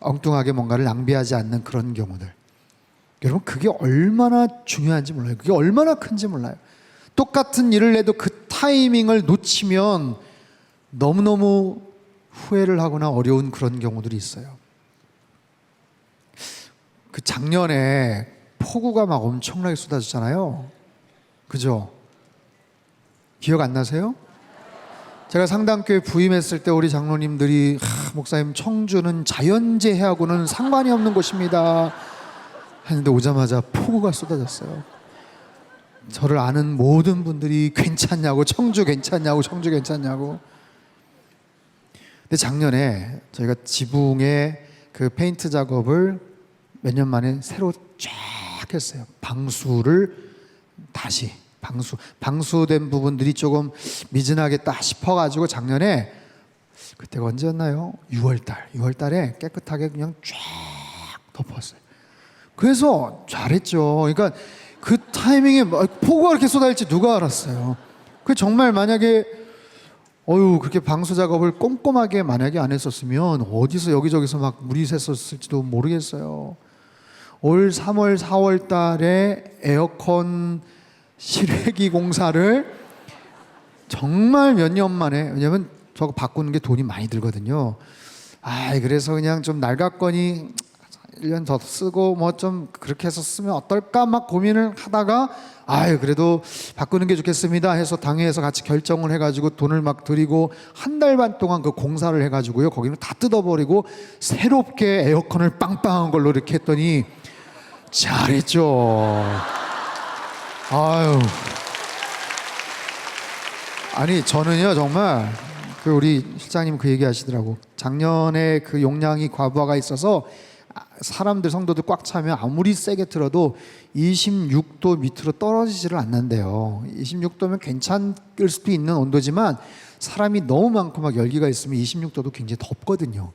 [SPEAKER 1] 엉뚱하게 뭔가를 낭비하지 않는 그런 경우들. 여러분, 그게 얼마나 중요한지 몰라요. 그게 얼마나 큰지 몰라요. 똑같은 일을 해도 그 타이밍을 놓치면 너무너무 후회를 하거나 어려운 그런 경우들이 있어요. 그 작년에 폭우가 막 엄청나게 쏟아졌잖아요. 그죠? 기억 안 나세요? 제가 상담교회 부임했을 때 우리 장로님들이 목사님, 청주는 자연재해하고는 상관이 없는 곳입니다 했는데 오자마자 폭우가 쏟아졌어요. 저를 아는 모든 분들이 괜찮냐고, 청주 괜찮냐고, 청주 괜찮냐고. 근데 작년에 저희가 지붕에 그 페인트 작업을 몇 년 만에 새로 쫙 했어요. 방수를 다시 방수된 부분들이 조금 미진하겠다 싶어가지고 작년에, 그때가 언제였나요? 6월달에 깨끗하게 그냥 쫙 덮었어요. 그래서 잘했죠. 그러니까 그 타이밍에 폭우가 그렇게 쏟아질지 누가 알았어요. 그 정말 만약에 그렇게 방수 작업을 꼼꼼하게 만약에 안 했었으면 어디서 여기저기서 막 물이 샜었을지도 모르겠어요. 올 3월, 4월 달에 에어컨 실외기 공사를 정말 몇 년 만에, 왜냐면 저거 바꾸는 게 돈이 많이 들거든요. 그래서 그냥 좀 낡았거니 1년 더 쓰고 뭐 좀 그렇게 해서 쓰면 어떨까 막 고민을 하다가 그래도 바꾸는 게 좋겠습니다 해서 당회에서 같이 결정을 해가지고 돈을 막 들이고 한 달 반 동안 그 공사를 해가지고요, 거기는 다 뜯어버리고 새롭게 에어컨을 빵빵한 걸로 이렇게 했더니 잘했죠. 아니 저는요 정말 그 우리 실장님 그 얘기 하시더라고. 작년에 그 용량이 과부하가 있어서 사람들, 성도들 꽉 차면 아무리 세게 틀어도 26도 밑으로 떨어지지를 않는데요. 26도면 괜찮을 수도 있는 온도지만 사람이 너무 많고 막 열기가 있으면 26도도 굉장히 덥거든요.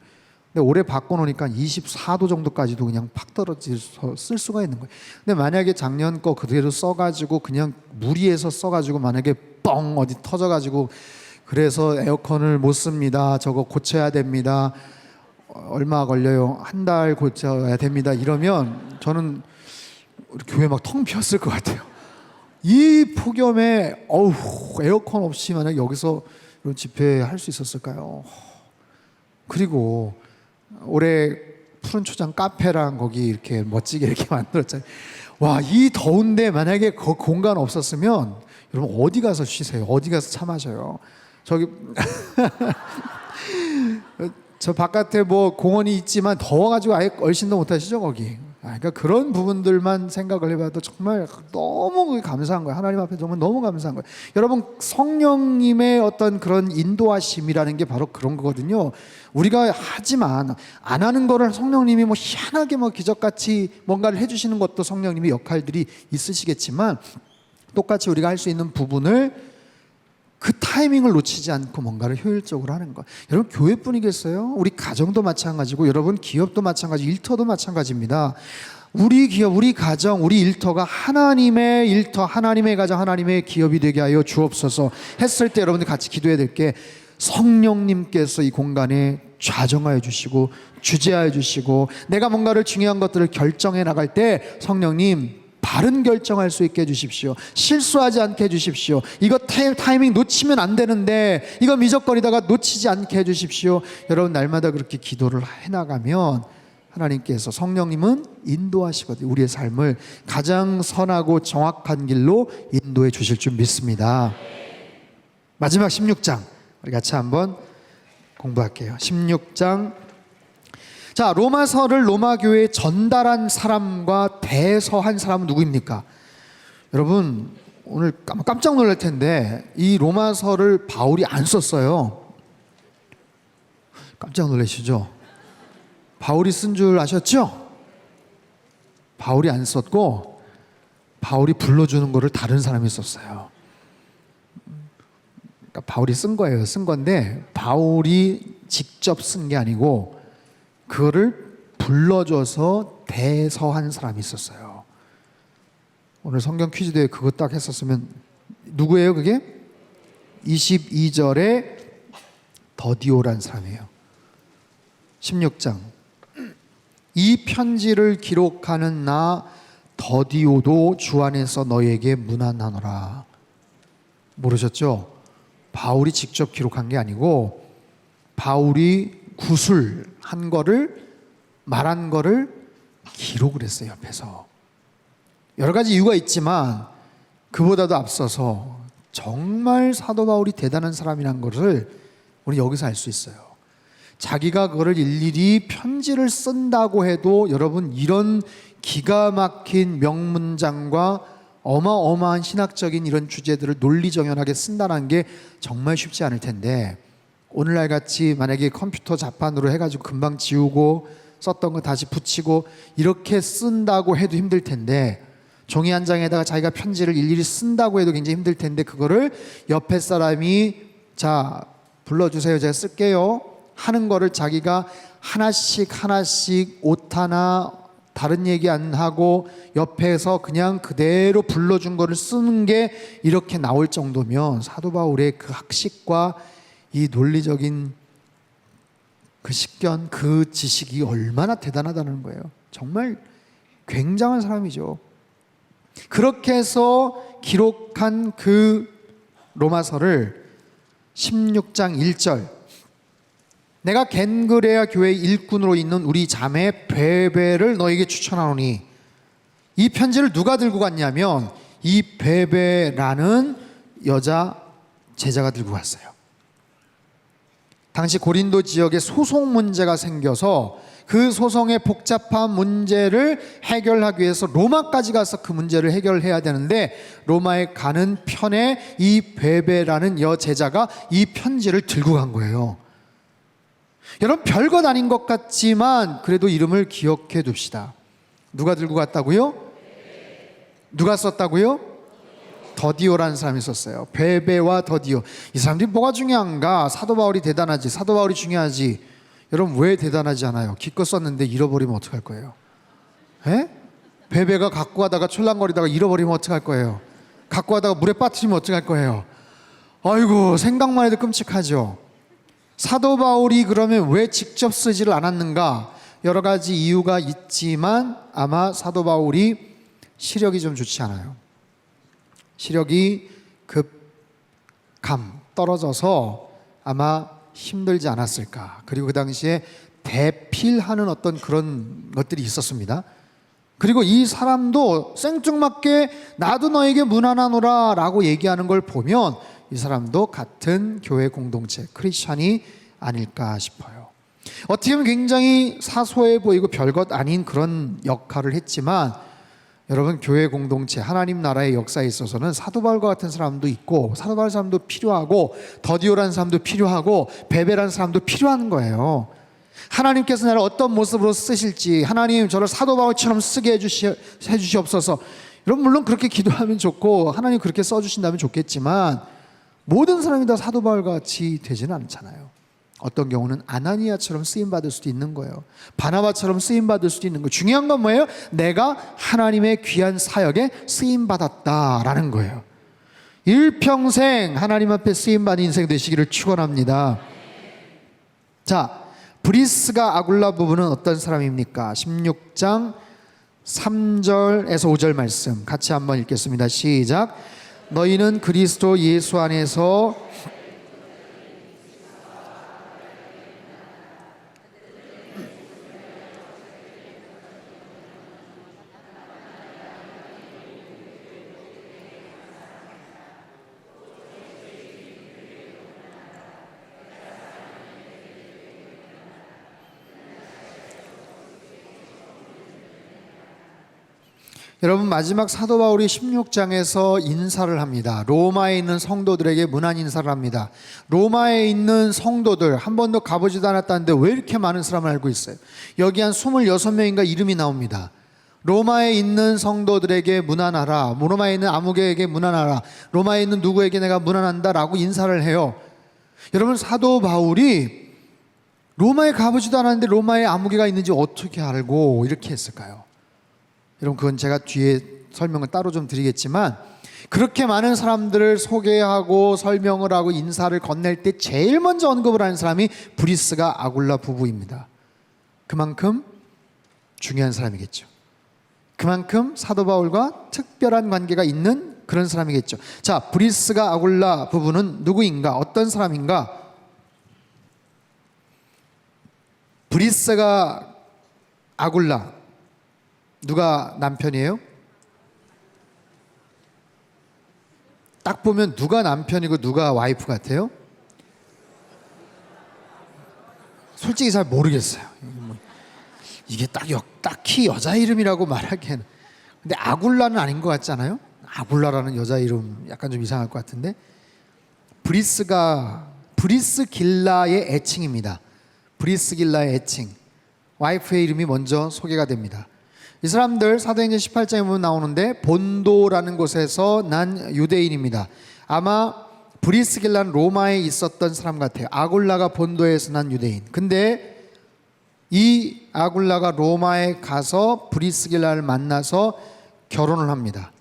[SPEAKER 1] 근데 올해 바꿔놓으니까 24도 정도까지도 그냥 팍 떨어져서 쓸 수가 있는 거예요. 근데 만약에 작년 거 그대로 써가지고 그냥 무리해서 써가지고 만약에 뻥 어디 터져가지고 그래서 에어컨을 못 씁니다. 저거 고쳐야 됩니다. 얼마 걸려요? 한 달 고쳐야 됩니다. 이러면 저는 우리 교회 막 텅 비었을 것 같아요. 이 폭염에 에어컨 없이 만약 여기서 이런 집회 할 수 있었을까요? 그리고 올해 푸른 초장 카페랑 거기 이렇게 멋지게 이렇게 만들었잖아요. 와, 이 더운데 만약에 그 공간 없었으면 여러분 어디 가서 쉬세요? 어디 가서 차 마셔요? 저기 저 바깥에 뭐 공원이 있지만 더워가지고 아예 얼씬도 못하시죠 거기. 그러니까 그런 부분들만 생각을 해봐도 정말 너무 감사한 거예요. 하나님 앞에 정말 너무 감사한 거예요. 여러분, 성령님의 어떤 그런 인도하심이라는 게 바로 그런 거거든요. 우리가 하지만 안 하는 거를 성령님이 뭐 희한하게 뭐 기적같이 뭔가를 해주시는 것도 성령님의 역할들이 있으시겠지만, 똑같이 우리가 할 수 있는 부분을 그 타이밍을 놓치지 않고 뭔가를 효율적으로 하는 것. 여러분, 교회뿐이겠어요? 우리 가정도 마찬가지고, 여러분 기업도 마찬가지, 일터도 마찬가지입니다. 우리 기업, 우리 가정, 우리 일터가 하나님의 일터, 하나님의 가정, 하나님의 기업이 되게 하여 주옵소서 했을 때 여러분들 같이 기도해야 될 게, 성령님께서 이 공간에 좌정하여 주시고 주재하여 주시고, 내가 뭔가를 중요한 것들을 결정해 나갈 때 성령님 바른 결정할 수 있게 해주십시오. 실수하지 않게 해주십시오. 이거 타이밍 놓치면 안 되는데 이거 미적거리다가 놓치지 않게 해주십시오. 여러분, 날마다 그렇게 기도를 해나가면 하나님께서, 성령님은 인도하시거든요. 우리의 삶을 가장 선하고 정확한 길로 인도해 주실 줄 믿습니다. 마지막 16장 우리 같이 한번 공부할게요. 16장. 자, 로마서를 로마 교회에 전달한 사람과 대서한 사람은 누구입니까? 여러분, 오늘 깜짝 놀랄 텐데 이 로마서를 바울이 안 썼어요. 깜짝 놀라시죠? 바울이 쓴 줄 아셨죠? 바울이 안 썼고, 바울이 불러주는 거를 다른 사람이 썼어요. 그러니까 바울이 쓴 거예요. 쓴 건데 바울이 직접 쓴 게 아니고 그거를 불러줘서 대서한 사람이 있었어요. 오늘 성경 퀴즈 대회 그거 딱 했었으면 누구예요 그게? 22절에 더디오란 사람이에요. 16장. 이 편지를 기록하는 나 더디오도 주 안에서 너에게 문안하노라. 모르셨죠? 바울이 직접 기록한 게 아니고 바울이 구술한 거를, 말한 거를 기록을 했어요. 옆에서. 여러 가지 이유가 있지만 그보다도 앞서서 정말 사도 바울이 대단한 사람이란 것을 우리 여기서 알 수 있어요. 자기가 그거를 일일이 편지를 쓴다고 해도 여러분, 이런 기가 막힌 명문장과 어마어마한 신학적인 이런 주제들을 논리정연하게 쓴다는 게 정말 쉽지 않을 텐데, 오늘날 같이 만약에 컴퓨터 자판으로 해가지고 금방 지우고 썼던 거 다시 붙이고 이렇게 쓴다고 해도 힘들 텐데, 종이 한 장에다가 자기가 편지를 일일이 쓴다고 해도 굉장히 힘들 텐데, 그거를 옆에 사람이 자 불러주세요, 제가 쓸게요 하는 거를 자기가 하나씩 하나씩 옷 하나 다른 얘기 안 하고 옆에서 그냥 그대로 불러준 거를 쓰는 게 이렇게 나올 정도면 사도 바울의 그 학식과 이 논리적인 그 식견, 그 지식이 얼마나 대단하다는 거예요. 정말 굉장한 사람이죠. 그렇게 해서 기록한 그 로마서를 16장 1절, 내가 겐그레아 교회 일꾼으로 있는 우리 자매 베베를 너에게 추천하노니, 이 편지를 누가 들고 갔냐면 이 베베라는 여자 제자가 들고 갔어요. 당시 고린도 지역에 소송 문제가 생겨서 그 소송의 복잡한 문제를 해결하기 위해서 로마까지 가서 그 문제를 해결해야 되는데, 로마에 가는 편에 이 베베라는 여제자가 이 편지를 들고 간 거예요. 여러분, 별것 아닌 것 같지만 그래도 이름을 기억해 둡시다. 누가 들고 갔다고요? 누가 썼다고요? 더디오라는 사람이 있었어요. 베베와 더디오. 이 사람들이 뭐가 중요한가? 사도 바울이 대단하지, 사도 바울이 중요하지. 여러분 왜 대단하지 않아요? 기껏 썼는데 잃어버리면 어떡할 거예요? 에? 베베가 갖고 가다가 철랑거리다가 잃어버리면 어떡할 거예요? 갖고 가다가 물에 빠뜨리면 어떡할 거예요? 아이고, 생각만 해도 끔찍하죠. 사도 바울이 그러면 왜 직접 쓰지를 않았는가? 여러 가지 이유가 있지만 아마 사도 바울이 시력이 좀 좋지 않아요. 시력이 급감 떨어져서 아마 힘들지 않았을까. 그리고 그 당시에 대필하는 어떤 그런 것들이 있었습니다. 그리고 이 사람도 생뚱맞게 나도 너에게 문안하노라 라고 얘기하는 걸 보면 이 사람도 같은 교회 공동체 크리스찬이 아닐까 싶어요. 어떻게 보면 굉장히 사소해 보이고 별것 아닌 그런 역할을 했지만 여러분, 교회 공동체 하나님 나라의 역사에 있어서는 사도 바울과 같은 사람도 있고 사도 바울 사람도 필요하고 더디오라는 사람도 필요하고 베베라는 사람도 필요한 거예요. 하나님께서 나를 어떤 모습으로 쓰실지, 하나님 저를 사도 바울처럼 쓰게 해주시옵소서. 여러분, 물론 그렇게 기도하면 좋고 하나님 그렇게 써주신다면 좋겠지만 모든 사람이 다 사도 바울과 같이 되지는 않잖아요. 어떤 경우는 아나니아처럼 쓰임받을 수도 있는 거예요. 바나바처럼 쓰임받을 수도 있는 거예요. 중요한 건 뭐예요? 내가 하나님의 귀한 사역에 쓰임받았다라는 거예요. 일평생 하나님 앞에 쓰임받은 인생 되시기를 축원합니다. 자, 브리스가 아굴라 부부는 어떤 사람입니까? 16장 3절에서 5절 말씀 같이 한번 읽겠습니다. 시작. 너희는 그리스도 예수 안에서 여러분, 마지막 사도 바울이 16장에서 인사를 합니다. 로마에 있는 성도들에게 문안 인사를 합니다. 로마에 있는 성도들 한 번도 가보지도 않았다는데 왜 이렇게 많은 사람을 알고 있어요? 여기 한 26명인가 이름이 나옵니다. 로마에 있는 성도들에게 문안하라, 로마에 있는 아무개에게 문안하라, 로마에 있는 누구에게 내가 문안한다 라고 인사를 해요. 여러분, 사도 바울이 로마에 가보지도 않았는데 로마에 아무개가 있는지 어떻게 알고 이렇게 했을까요? 여러분, 그건 제가 뒤에 설명을 따로 좀 드리겠지만 그렇게 많은 사람들을 소개하고 설명을 하고 인사를 건넬 때 제일 먼저 언급을 하는 사람이 브리스가 아굴라 부부입니다. 그만큼 중요한 사람이겠죠. 그만큼 사도 바울과 특별한 관계가 있는 그런 사람이겠죠. 자, 브리스가 아굴라 부부는 누구인가? 어떤 사람인가? 브리스가 아굴라 누가 남편이에요? 딱 보면 누가 남편이고 누가 와이프 같아요? 솔직히 잘 모르겠어요. 이게 딱히 여자 이름이라고 말하기에는. 근데 아굴라는 아닌 것 같잖아요? 아굴라라는 여자 이름 약간 좀 이상할 것 같은데. 브리스길라의 애칭입니다. 브리스길라의 애칭. 와이프의 이름이 먼저 소개가 됩니다. 이 사람들 사도행전 18장에 보면 나오는데 본도라는 곳에서 난 유대인입니다. 아마 브리스길라는 로마에 있었던 사람 같아요. 아굴라가 본도에서 난 유대인. 근데 이 아굴라가 로마에 가서 브리스길라를 만나서 결혼을 합니다.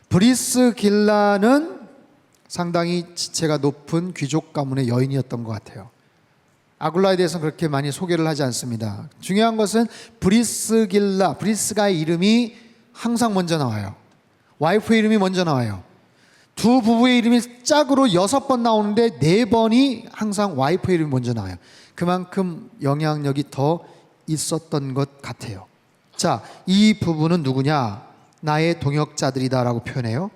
[SPEAKER 1] 브리스길라는 상당히 지체가 높은 귀족 가문의 여인이었던 것 같아요. 아굴라에 대해서는 그렇게 많이 소개를 하지 않습니다. 중요한 것은 브리스가의 이름이 항상 먼저 나와요. 와이프의 이름이 먼저 나와요. 두 부부의 이름이 짝으로 6번 나오는데 4번이 항상 와이프의 이름이 먼저 나와요. 그만큼 영향력이 더 있었던 것 같아요. 자, 이 부부는 누구냐? 나의 동역자들이다 라고 표현해요.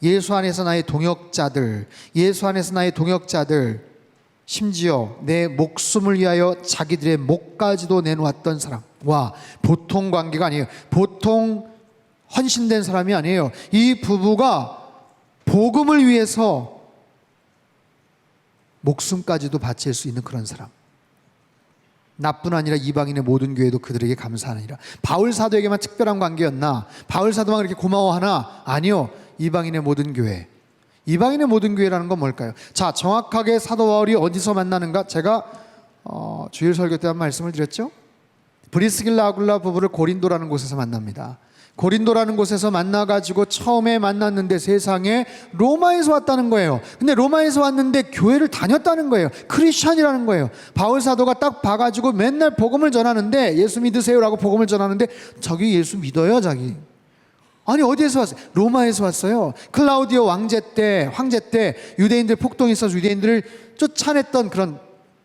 [SPEAKER 1] 예수 안에서 나의 동역자들, 예수 안에서 나의 동역자들, 심지어 내 목숨을 위하여 자기들의 목까지도 내놓았던 사람. 와, 보통 관계가 아니에요. 보통 헌신된 사람이 아니에요. 이 부부가 복음을 위해서 목숨까지도 바칠 수 있는 그런 사람. 나뿐 아니라 이방인의 모든 교회도 그들에게 감사하느니라. 바울 사도에게만 특별한 관계였나? 바울 사도만 그렇게 고마워하나? 아니요. 이방인의 모든 교회. 이방인의 모든 교회라는 건 뭘까요? 자, 정확하게 사도 바울이 어디서 만나는가? 제가 주일 설교 때 한 말씀을 드렸죠. 브리스길라 아굴라 부부를 고린도라는 곳에서 만납니다. 고린도라는 곳에서 만나가지고 처음에 만났는데 세상에 로마에서 왔다는 거예요. 근데 로마에서 왔는데 교회를 다녔다는 거예요. 크리스찬이라는 거예요. 바울 사도가 딱 봐가지고 맨날 복음을 전하는데, 예수 믿으세요라고 복음을 전하는데, 저기 예수 믿어요 자기. 아니 어디에서 왔어요? 로마에서 왔어요. 클라우디오 황제 때 유대인들 폭동이 있어서 유대인들을 쫓아냈던 그런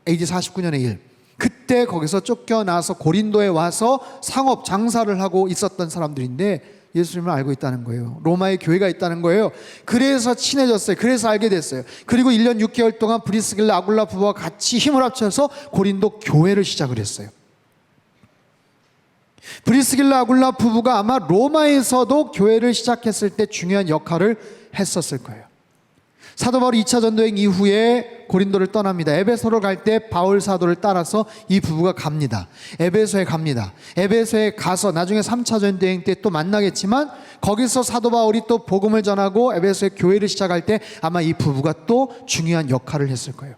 [SPEAKER 1] AD 49년의 일. 그때 거기서 쫓겨나서 고린도에 와서 상업 장사를 하고 있었던 사람들인데 예수님을 알고 있다는 거예요. 로마에 교회가 있다는 거예요. 그래서 친해졌어요. 그래서 알게 됐어요. 그리고 1년 6개월 동안 브리스길라 아굴라 부부와 같이 힘을 합쳐서 고린도 교회를 시작을 했어요. 브리스길라 아굴라 부부가 아마 로마에서도 교회를 시작했을 때 중요한 역할을 했었을 거예요. 사도 바울이 2차 전도행 이후에 고린도를 떠납니다. 에베소로 갈 때 바울 사도를 따라서 이 부부가 갑니다. 에베소에 갑니다. 에베소에 가서 나중에 3차 전도행 때 또 만나겠지만, 거기서 사도 바울이 또 복음을 전하고 에베소에 교회를 시작할 때 아마 이 부부가 또 중요한 역할을 했을 거예요.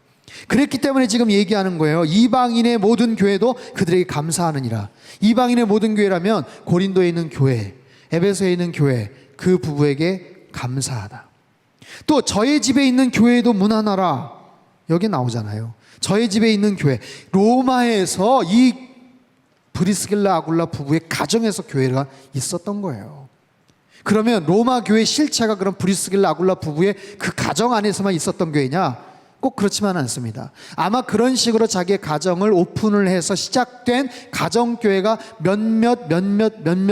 [SPEAKER 1] 그랬기 때문에 지금 얘기하는 거예요. 이방인의 모든 교회도 그들에게 감사하느니라. 이방인의 모든 교회라면 고린도에 있는 교회, 에베소에 있는 교회, 그 부부에게 감사하다. 또 저의 집에 있는 교회도 문안하라. 여기 나오잖아요. 저의 집에 있는 교회. 로마에서 이 브리스길라 아굴라 부부의 가정에서 교회가 있었던 거예요. 그러면 로마 교회 실체가 그런 브리스길라 아굴라 부부의 그 가정 안에서만 있었던 교회냐? 꼭 그렇지만 않습니다. 아마 그런 식으로 자기의 가정을 오픈을 해서 시작된 가정교회가 몇몇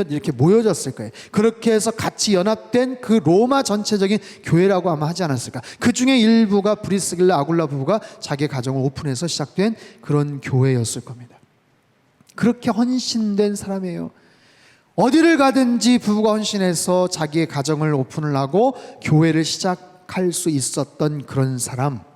[SPEAKER 1] 이렇게 모여졌을 거예요. 그렇게 해서 같이 연합된 그 로마 전체적인 교회라고 아마 하지 않았을까. 그 중에 일부가 브리스길라 아굴라 부부가 자기의 가정을 오픈해서 시작된 그런 교회였을 겁니다. 그렇게 헌신된 사람이에요. 어디를 가든지 부부가 헌신해서 자기의 가정을 오픈을 하고 교회를 시작할 수 있었던 그런 사람.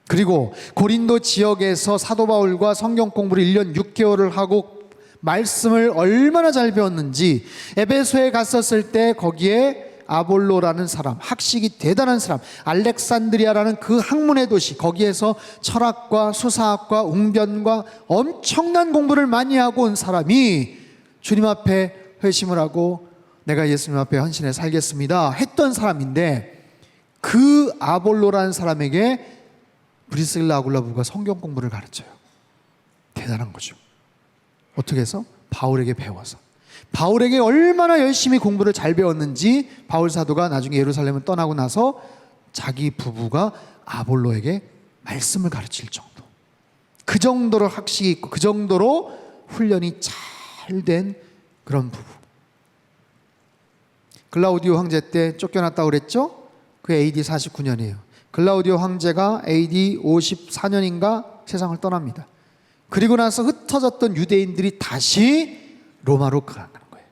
[SPEAKER 1] 그리고 고린도 지역에서 사도 바울과 성경 공부를 1년 6개월을 하고 말씀을 얼마나 잘 배웠는지, 에베소에 갔었을 때 거기에 아볼로라는 사람, 학식이 대단한 사람, 알렉산드리아라는 그 학문의 도시, 거기에서 철학과 수사학과 웅변과 엄청난 공부를 많이 하고 온 사람이 주님 앞에 회심을 하고 내가 예수님 앞에 헌신해 살겠습니다 했던 사람인데, 그 아볼로라는 사람에게 브리스길라 아굴라 부부가 성경 공부를 가르쳐요. 대단한 거죠. 어떻게 해서? 바울에게 배워서. 바울에게 얼마나 열심히 공부를 잘 배웠는지 바울 사도가 나중에 예루살렘을 떠나고 나서 자기 부부가 아볼로에게 말씀을 가르칠 정도. 그 정도로 학식이 있고 그 정도로 훈련이 잘 된 그런 부부. 클라우디오 황제 때 쫓겨났다고 그랬죠? 그게 AD 49년이에요. 클라우디오 황제가 AD 54년인가 세상을 떠납니다. 그리고 나서 흩어졌던 유대인들이 다시 로마로 가는 거예요.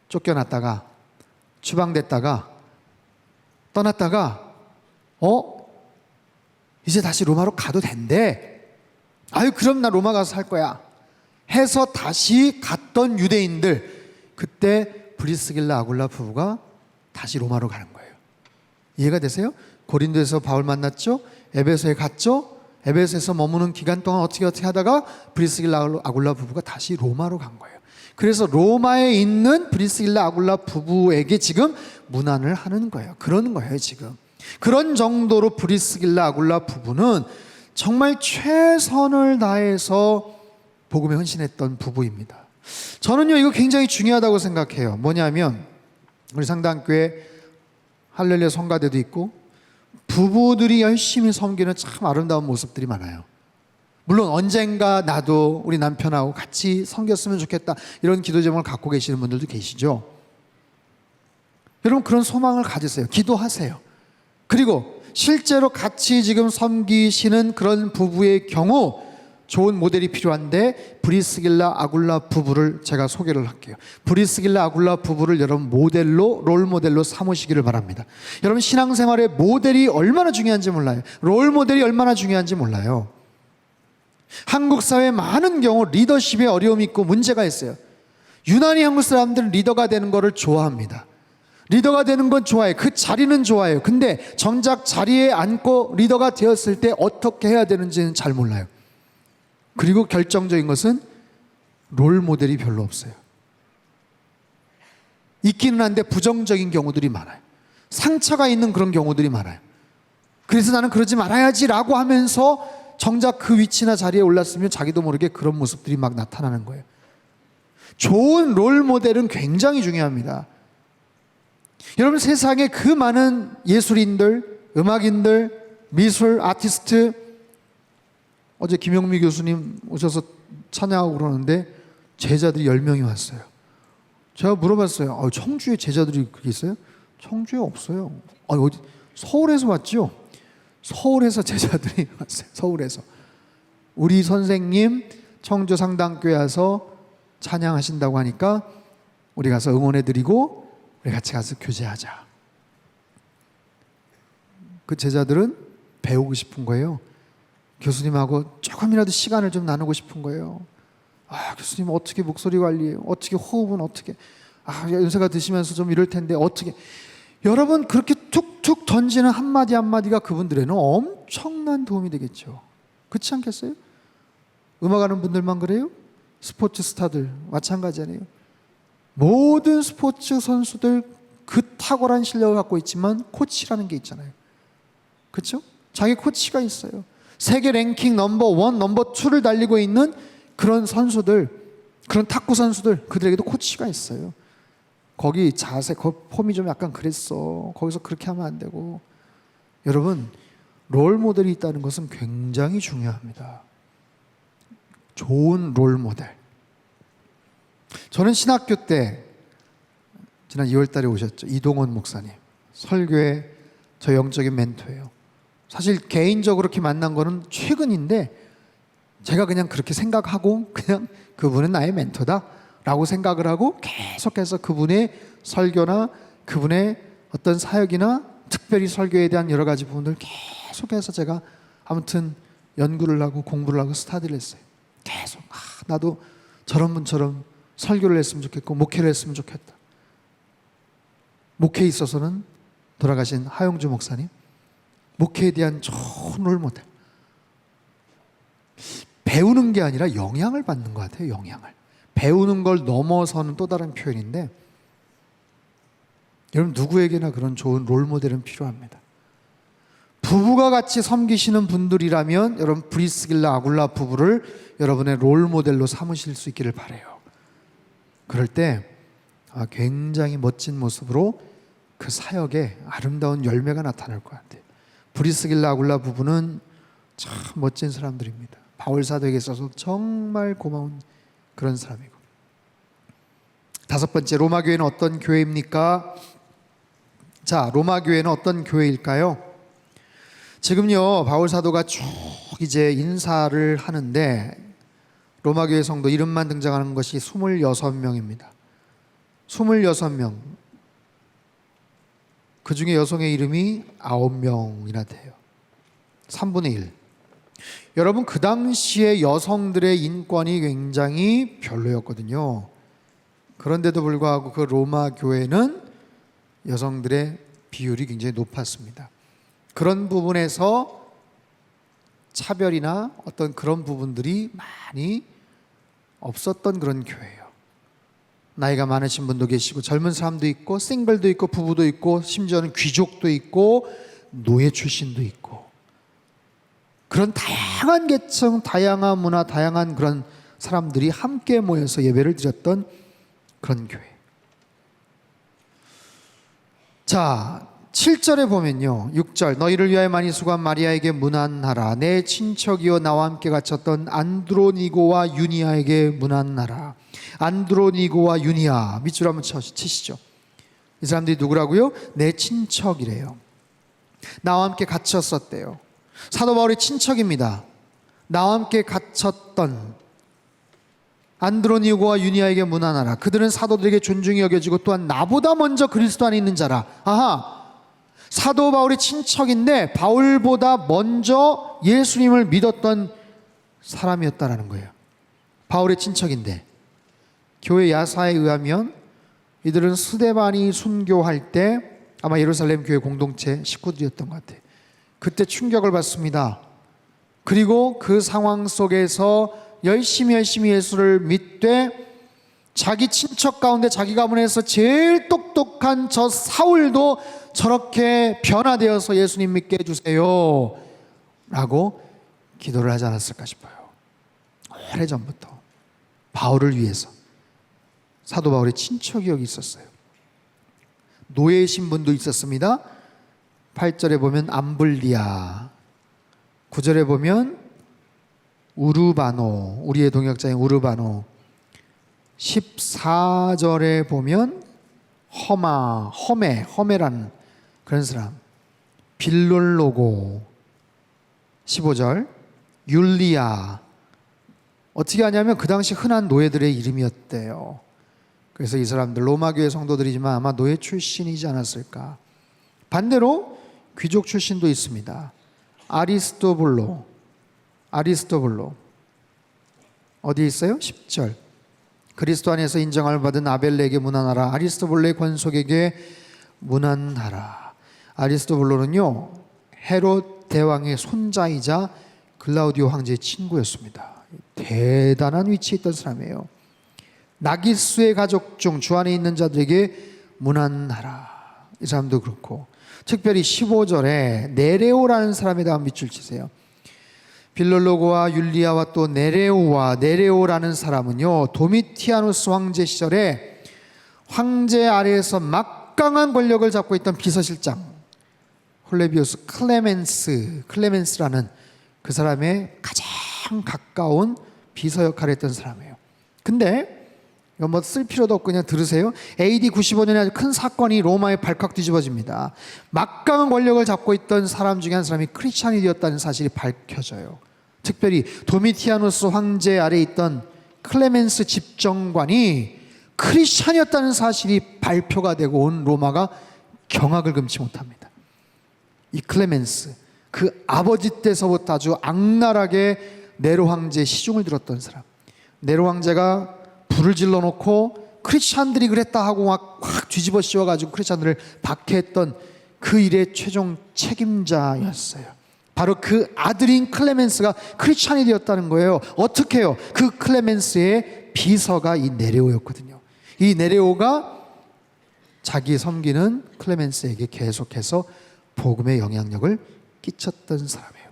[SPEAKER 1] 쫓겨났다가 추방됐다가 떠났다가 이제 다시 로마로 가도 된대. 아유 그럼 나 로마 가서 살 거야 해서 다시 갔던 유대인들, 그때 브리스길라 아굴라 부부가 다시 로마로 가는 거예요. 이해가 되세요? 고린도에서 바울 만났죠? 에베소에 갔죠? 에베소에서 머무는 기간 동안 어떻게 하다가 브리스길라 아굴라 부부가 다시 로마로 간 거예요. 그래서 로마에 있는 브리스길라 아굴라 부부에게 지금 문안을 하는 거예요. 그러는 거예요 지금. 그런 정도로 브리스길라 아굴라 부부는 정말 최선을 다해서 복음에 헌신했던 부부입니다. 저는요 이거 굉장히 중요하다고 생각해요. 뭐냐면 우리 상당교회 할렐루야 성가대도 있고 부부들이 열심히 섬기는 참 아름다운 모습들이 많아요. 물론 언젠가 나도 우리 남편하고 같이 섬겼으면 좋겠다 이런 기도 제목을 갖고 계시는 분들도 계시죠. 여러분 그런 소망을 가지세요. 기도하세요. 그리고 실제로 같이 지금 섬기시는 그런 부부의 경우 좋은 모델이 필요한데 브리스길라 아굴라 부부를 제가 소개를 할게요. 브리스길라 아굴라 부부를 여러분 모델로, 롤 모델로 삼으시기를 바랍니다. 여러분 신앙생활에 모델이 얼마나 중요한지 몰라요. 롤 모델이 얼마나 중요한지 몰라요. 한국 사회에 많은 경우 리더십에 어려움이 있고 문제가 있어요. 유난히 한국 사람들은 리더가 되는 거를 좋아합니다. 리더가 되는 건 좋아해요. 그 자리는 좋아해요. 근데 정작 자리에 앉고 리더가 되었을 때 어떻게 해야 되는지는 잘 몰라요. 그리고 결정적인 것은 롤 모델이 별로 없어요. 있기는 한데 부정적인 경우들이 많아요. 상처가 있는 그런 경우들이 많아요. 그래서 나는 그러지 말아야지라고 하면서 정작 그 위치나 자리에 올랐으면 자기도 모르게 그런 모습들이 막 나타나는 거예요. 좋은 롤 모델은 굉장히 중요합니다. 여러분, 세상에 그 많은 예술인들, 음악인들, 미술, 아티스트, 어제 김영미 교수님 오셔서 찬양하고 그러는데 제자들이 10명이 왔어요. 제가 물어봤어요. 청주에 제자들이 그게 있어요? 청주에 없어요. 어디? 서울에서 왔죠? 서울에서 제자들이 왔어요. 서울에서. 우리 선생님 청주 상당교회 와서 찬양하신다고 하니까 우리 가서 응원해드리고 우리 같이 가서 교제하자. 그 제자들은 배우고 싶은 거예요. 교수님하고 조금이라도 시간을 좀 나누고 싶은 거예요. 교수님 어떻게 목소리 관리해요? 어떻게 호흡은 어떻게? 연세가 드시면서 좀 이럴 텐데 어떻게? 여러분, 그렇게 툭툭 던지는 한마디 한마디가 그분들에는 엄청난 도움이 되겠죠. 그렇지 않겠어요? 음악하는 분들만 그래요? 스포츠 스타들 마찬가지 아니에요? 모든 스포츠 선수들 그 탁월한 실력을 갖고 있지만 코치라는 게 있잖아요. 그렇죠? 자기 코치가 있어요. 세계 랭킹 넘버 1, 넘버 2를 달리고 있는 그런 선수들, 그런 탁구 선수들, 그들에게도 코치가 있어요. 거기 자세, 폼이 좀 약간 그랬어. 거기서 그렇게 하면 안 되고. 여러분, 롤 모델이 있다는 것은 굉장히 중요합니다. 좋은 롤 모델. 저는 신학교 때 지난 2월 달에 오셨죠. 이동원 목사님. 설교의 저 영적인 멘토예요. 사실 개인적으로 그렇게 만난 거는 최근인데 제가 그냥 그렇게 생각하고 그냥 그분은 나의 멘토다 라고 생각을 하고 계속해서 그분의 설교나 그분의 어떤 사역이나 특별히 설교에 대한 여러 가지 부분들 계속해서 제가 아무튼 연구를 하고 공부를 하고 스타디를 했어요. 계속 나도 저런 분처럼 설교를 했으면 좋겠고 목회를 했으면 좋겠다. 목회에 있어서는 돌아가신 하용주 목사님, 목회에 대한 좋은 롤모델. 배우는 게 아니라 영향을 받는 것 같아요. 영향을. 배우는 걸 넘어서는 또 다른 표현인데, 여러분, 누구에게나 그런 좋은 롤모델은 필요합니다. 부부가 같이 섬기시는 분들이라면 여러분, 브리스길라 아굴라 부부를 여러분의 롤모델로 삼으실 수 있기를 바라요. 그럴 때 굉장히 멋진 모습으로 그 사역에 아름다운 열매가 나타날 것 같아요. 브리스길라 아굴라 부부는 참 멋진 사람들입니다. 바울 사도에게 있어서 정말 고마운 그런 사람이고. 5번째, 로마 교회는 어떤 교회입니까? 자, 로마 교회는 어떤 교회일까요? 지금요, 바울 사도가 쭉 이제 인사를 하는데 로마 교회 성도 이름만 등장하는 것이 26명입니다. 26명. 그 중에 여성의 이름이 9명이나 돼요. 3분의 1. 여러분, 그 당시에 여성들의 인권이 굉장히 별로였거든요. 그런데도 불구하고 그 로마 교회는 여성들의 비율이 굉장히 높았습니다. 그런 부분에서 차별이나 어떤 그런 부분들이 많이 없었던 그런 교회예요. 나이가 많으신 분도 계시고 젊은 사람도 있고 싱글도 있고 부부도 있고 심지어는 귀족도 있고 노예 출신도 있고 그런 다양한 계층, 다양한 문화, 다양한 그런 사람들이 함께 모여서 예배를 드렸던 그런 교회. 자, 7절에 보면요, 6절, 너희를 위하여 많이 수고한 마리아에게 문안하라. 내 친척이요 나와 함께 갇혔던 안드로니고와 유니아에게 문안하라. 안드로니고와 유니아, 밑줄 한번 치시죠. 이 사람들이 누구라고요? 내 친척이래요. 나와 함께 갇혔었대요. 사도 바울의 친척입니다. 나와 함께 갇혔던 안드로니고와 유니아에게 문안하라. 그들은 사도들에게 존중이 여겨지고 또한 나보다 먼저 그리스도 안에 있는 자라. 사도 바울의 친척인데 바울보다 먼저 예수님을 믿었던 사람이었다라는 거예요. 바울의 친척인데 교회 야사에 의하면 이들은 스데반이 순교할 때 아마 예루살렘 교회 공동체 식구들이었던 것 같아요. 그때 충격을 받습니다. 그리고 그 상황 속에서 열심히 예수를 믿되 자기 친척 가운데 자기 가문에서 제일 똑똑한 저 사울도 저렇게 변화되어서 예수님 믿게 해주세요 라고 기도를 하지 않았을까 싶어요. 오래전부터 바울을 위해서. 사도 바울의 친척이 여기 있었어요. 노예 신분도 있었습니다. 8절에 보면 암블리아, 9절에 보면 우르바노, 우리의 동역자인 우르바노, 14절에 보면 허메라는 그런 사람, 빌롤로고, 15절 율리아. 어떻게 하냐면 그 당시 흔한 노예들의 이름이었대요. 그래서 이 사람들 로마교회 성도들이지만 아마 노예 출신이지 않았을까. 반대로 귀족 출신도 있습니다. 아리스토블로 어디 있어요? 10절 그리스도 안에서 인정을 받은 아벨레에게 문안하라. 아리스토블로의 권속에게 문안하라. 아리스토블로는요 헤롯 대왕의 손자이자 글라우디오 황제의 친구였습니다. 대단한 위치에 있던 사람이에요. 나기스의 가족 중 주 안에 있는 자들에게 문안하라. 이 사람도 그렇고, 특별히 15절에 네레오라는 사람에다가 밑줄 치세요. 빌롤로고와 율리아와 또 네레오라는 사람은요 도미티아누스 황제 시절에 황제 아래에서 막강한 권력을 잡고 있던 비서실장 홀레비우스 클레멘스라는 그 사람의 가장 가까운 비서 역할을 했던 사람이에요. 근데 이거 뭐 쓸 필요도 없고 그냥 들으세요. AD 95년에 아주 큰 사건이 로마에 발칵 뒤집어집니다. 막강한 권력을 잡고 있던 사람 중에 한 사람이 크리스찬이 되었다는 사실이 밝혀져요. 특별히 도미티아누스 황제 아래에 있던 클레멘스 집정관이 크리스찬이었다는 사실이 발표가 되고 온 로마가 경악을 금치 못합니다. 이 클레멘스, 그 아버지 때서부터 아주 악랄하게 네로 황제의 시중을 들었던 사람. 네로 황제가 불을 질러놓고 크리스찬들이 그랬다 하고 막 확 뒤집어 씌워가지고 크리스찬들을 박해했던 그 일의 최종 책임자였어요. 바로 그 아들인 클레멘스가 크리스찬이 되었다는 거예요. 어떻게 해요? 그 클레멘스의 비서가 이 네레오였거든요. 이 네레오가 자기 섬기는 클레멘스에게 계속해서 복음의 영향력을 끼쳤던 사람이에요.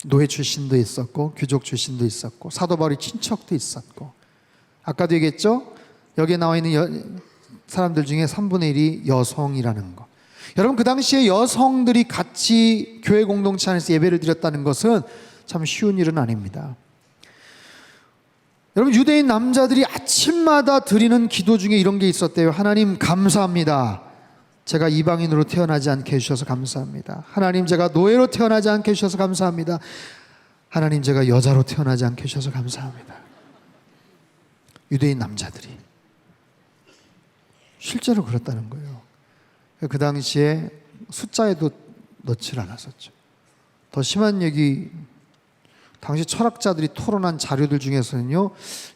[SPEAKER 1] 노예 출신도 있었고 귀족 출신도 있었고 사도 바울의 친척도 있었고, 아까도 얘기했죠? 여기에 나와 있는 사람들 중에 3분의 1이 여성이라는 거. 여러분, 그 당시에 여성들이 같이 교회 공동체 안에서 예배를 드렸다는 것은 참 쉬운 일은 아닙니다. 여러분, 유대인 남자들이 아침마다 드리는 기도 중에 이런 게 있었대요. 하나님 감사합니다. 제가 이방인으로 태어나지 않게 해주셔서 감사합니다. 하나님, 제가 노예로 태어나지 않게 해주셔서 감사합니다. 하나님, 제가 여자로 태어나지 않게 해주셔서 감사합니다. 유대인 남자들이 실제로 그렇다는 거예요. 그 당시에 숫자에도 넣질 않았었죠. 더 심한 얘기, 당시 철학자들이 토론한 자료들 중에서는요,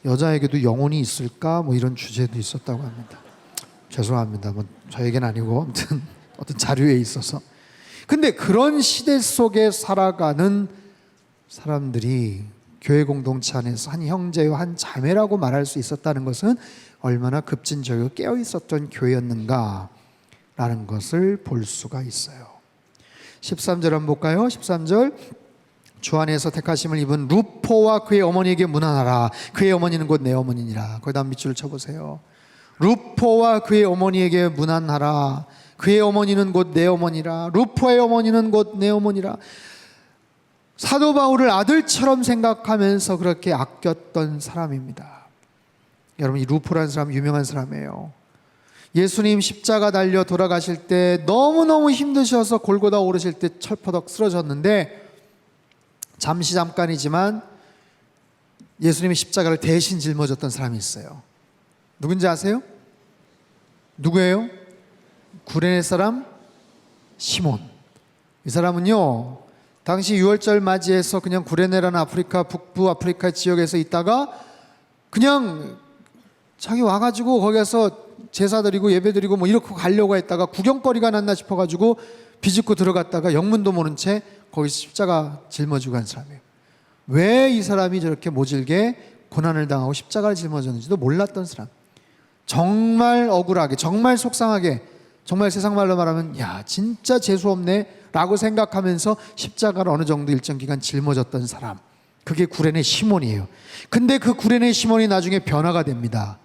[SPEAKER 1] 여자에게도 영혼이 있을까 뭐 이런 주제도 있었다고 합니다. 죄송합니다. 뭐 저에겐 아니고 아무튼 어떤 자료에 있어서. 근데 그런 시대 속에 살아가는 사람들이 교회 공동체 안에서 한 형제요 한 자매라고 말할 수 있었다는 것은 얼마나 급진적이고 깨어 있었던 교회였는가 라는 것을 볼 수가 있어요. 13절 한번 볼까요? 13절 주 안에서 택하심을 입은 루포와 그의 어머니에게 문안하라. 그의 어머니는 곧 내 어머니니라. 거기다 밑줄을 쳐보세요. 루포와 그의 어머니에게 문안하라. 그의 어머니는 곧 내 어머니라. 루포의 어머니는 곧 내 어머니라. 사도 바울을 아들처럼 생각하면서 그렇게 아꼈던 사람입니다. 여러분, 이 루포라는 사람 유명한 사람이에요. 예수님 십자가 달려 돌아가실 때 너무너무 힘드셔서 골고다 오르실 때 철퍼덕 쓰러졌는데, 잠깐이지만 예수님이 십자가를 대신 짊어졌던 사람이 있어요. 누군지 아세요? 누구예요? 구레네 사람 시몬. 이 사람은요, 당시 6월절 맞이해서 그냥 구레네라는 아프리카, 북부 아프리카 지역에서 있다가 그냥 자기 와가지고 거기서 제사 드리고 예배 드리고 뭐 이렇게 가려고 했다가 구경거리가 났나 싶어가지고 비집고 들어갔다가 영문도 모른 채 거기서 십자가 짊어지고 간 사람이에요. 왜 이 사람이 저렇게 모질게 고난을 당하고 십자가를 짊어졌는지도 몰랐던 사람. 정말 억울하게, 정말 속상하게, 정말 세상 말로 말하면 야 진짜 재수없네 라고 생각하면서 십자가를 어느 정도 일정 기간 짊어졌던 사람, 그게 구레네 시몬이에요. 근데 그 구레네 시몬이 나중에 변화가 됩니다.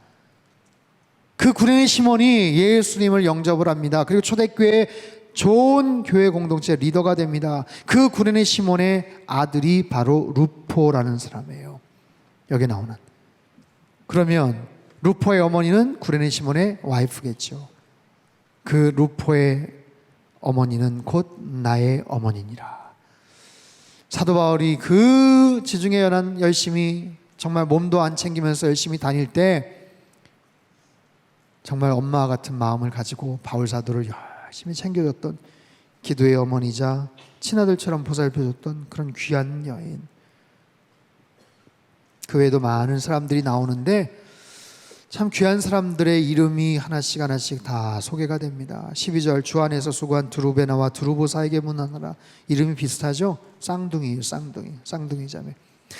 [SPEAKER 1] 그 구레네 시몬이 예수님을 영접을 합니다. 그리고 초대교회 좋은 교회 공동체 리더가 됩니다. 그 구레네 시몬의 아들이 바로 루포라는 사람이에요. 여기 나오는. 그러면 루포의 어머니는 구레네 시몬의 와이프겠죠. 그 루포의 어머니는 곧 나의 어머니니라. 사도 바울이 그 지중해 연안 열심히 정말 몸도 안 챙기면서 열심히 다닐 때 정말 엄마와 같은 마음을 가지고 바울 사도를 열심히 챙겨줬던 기도의 어머니자 친아들처럼 보살펴줬던 그런 귀한 여인. 그 외에도 많은 사람들이 나오는데 참 귀한 사람들의 이름이 하나씩 하나씩 다 소개가 됩니다. 12절 주 안에서 수고한 두루베나와 두루보사에게 문안하라. 이름이 비슷하죠? 쌍둥이에요. 쌍둥이 자매.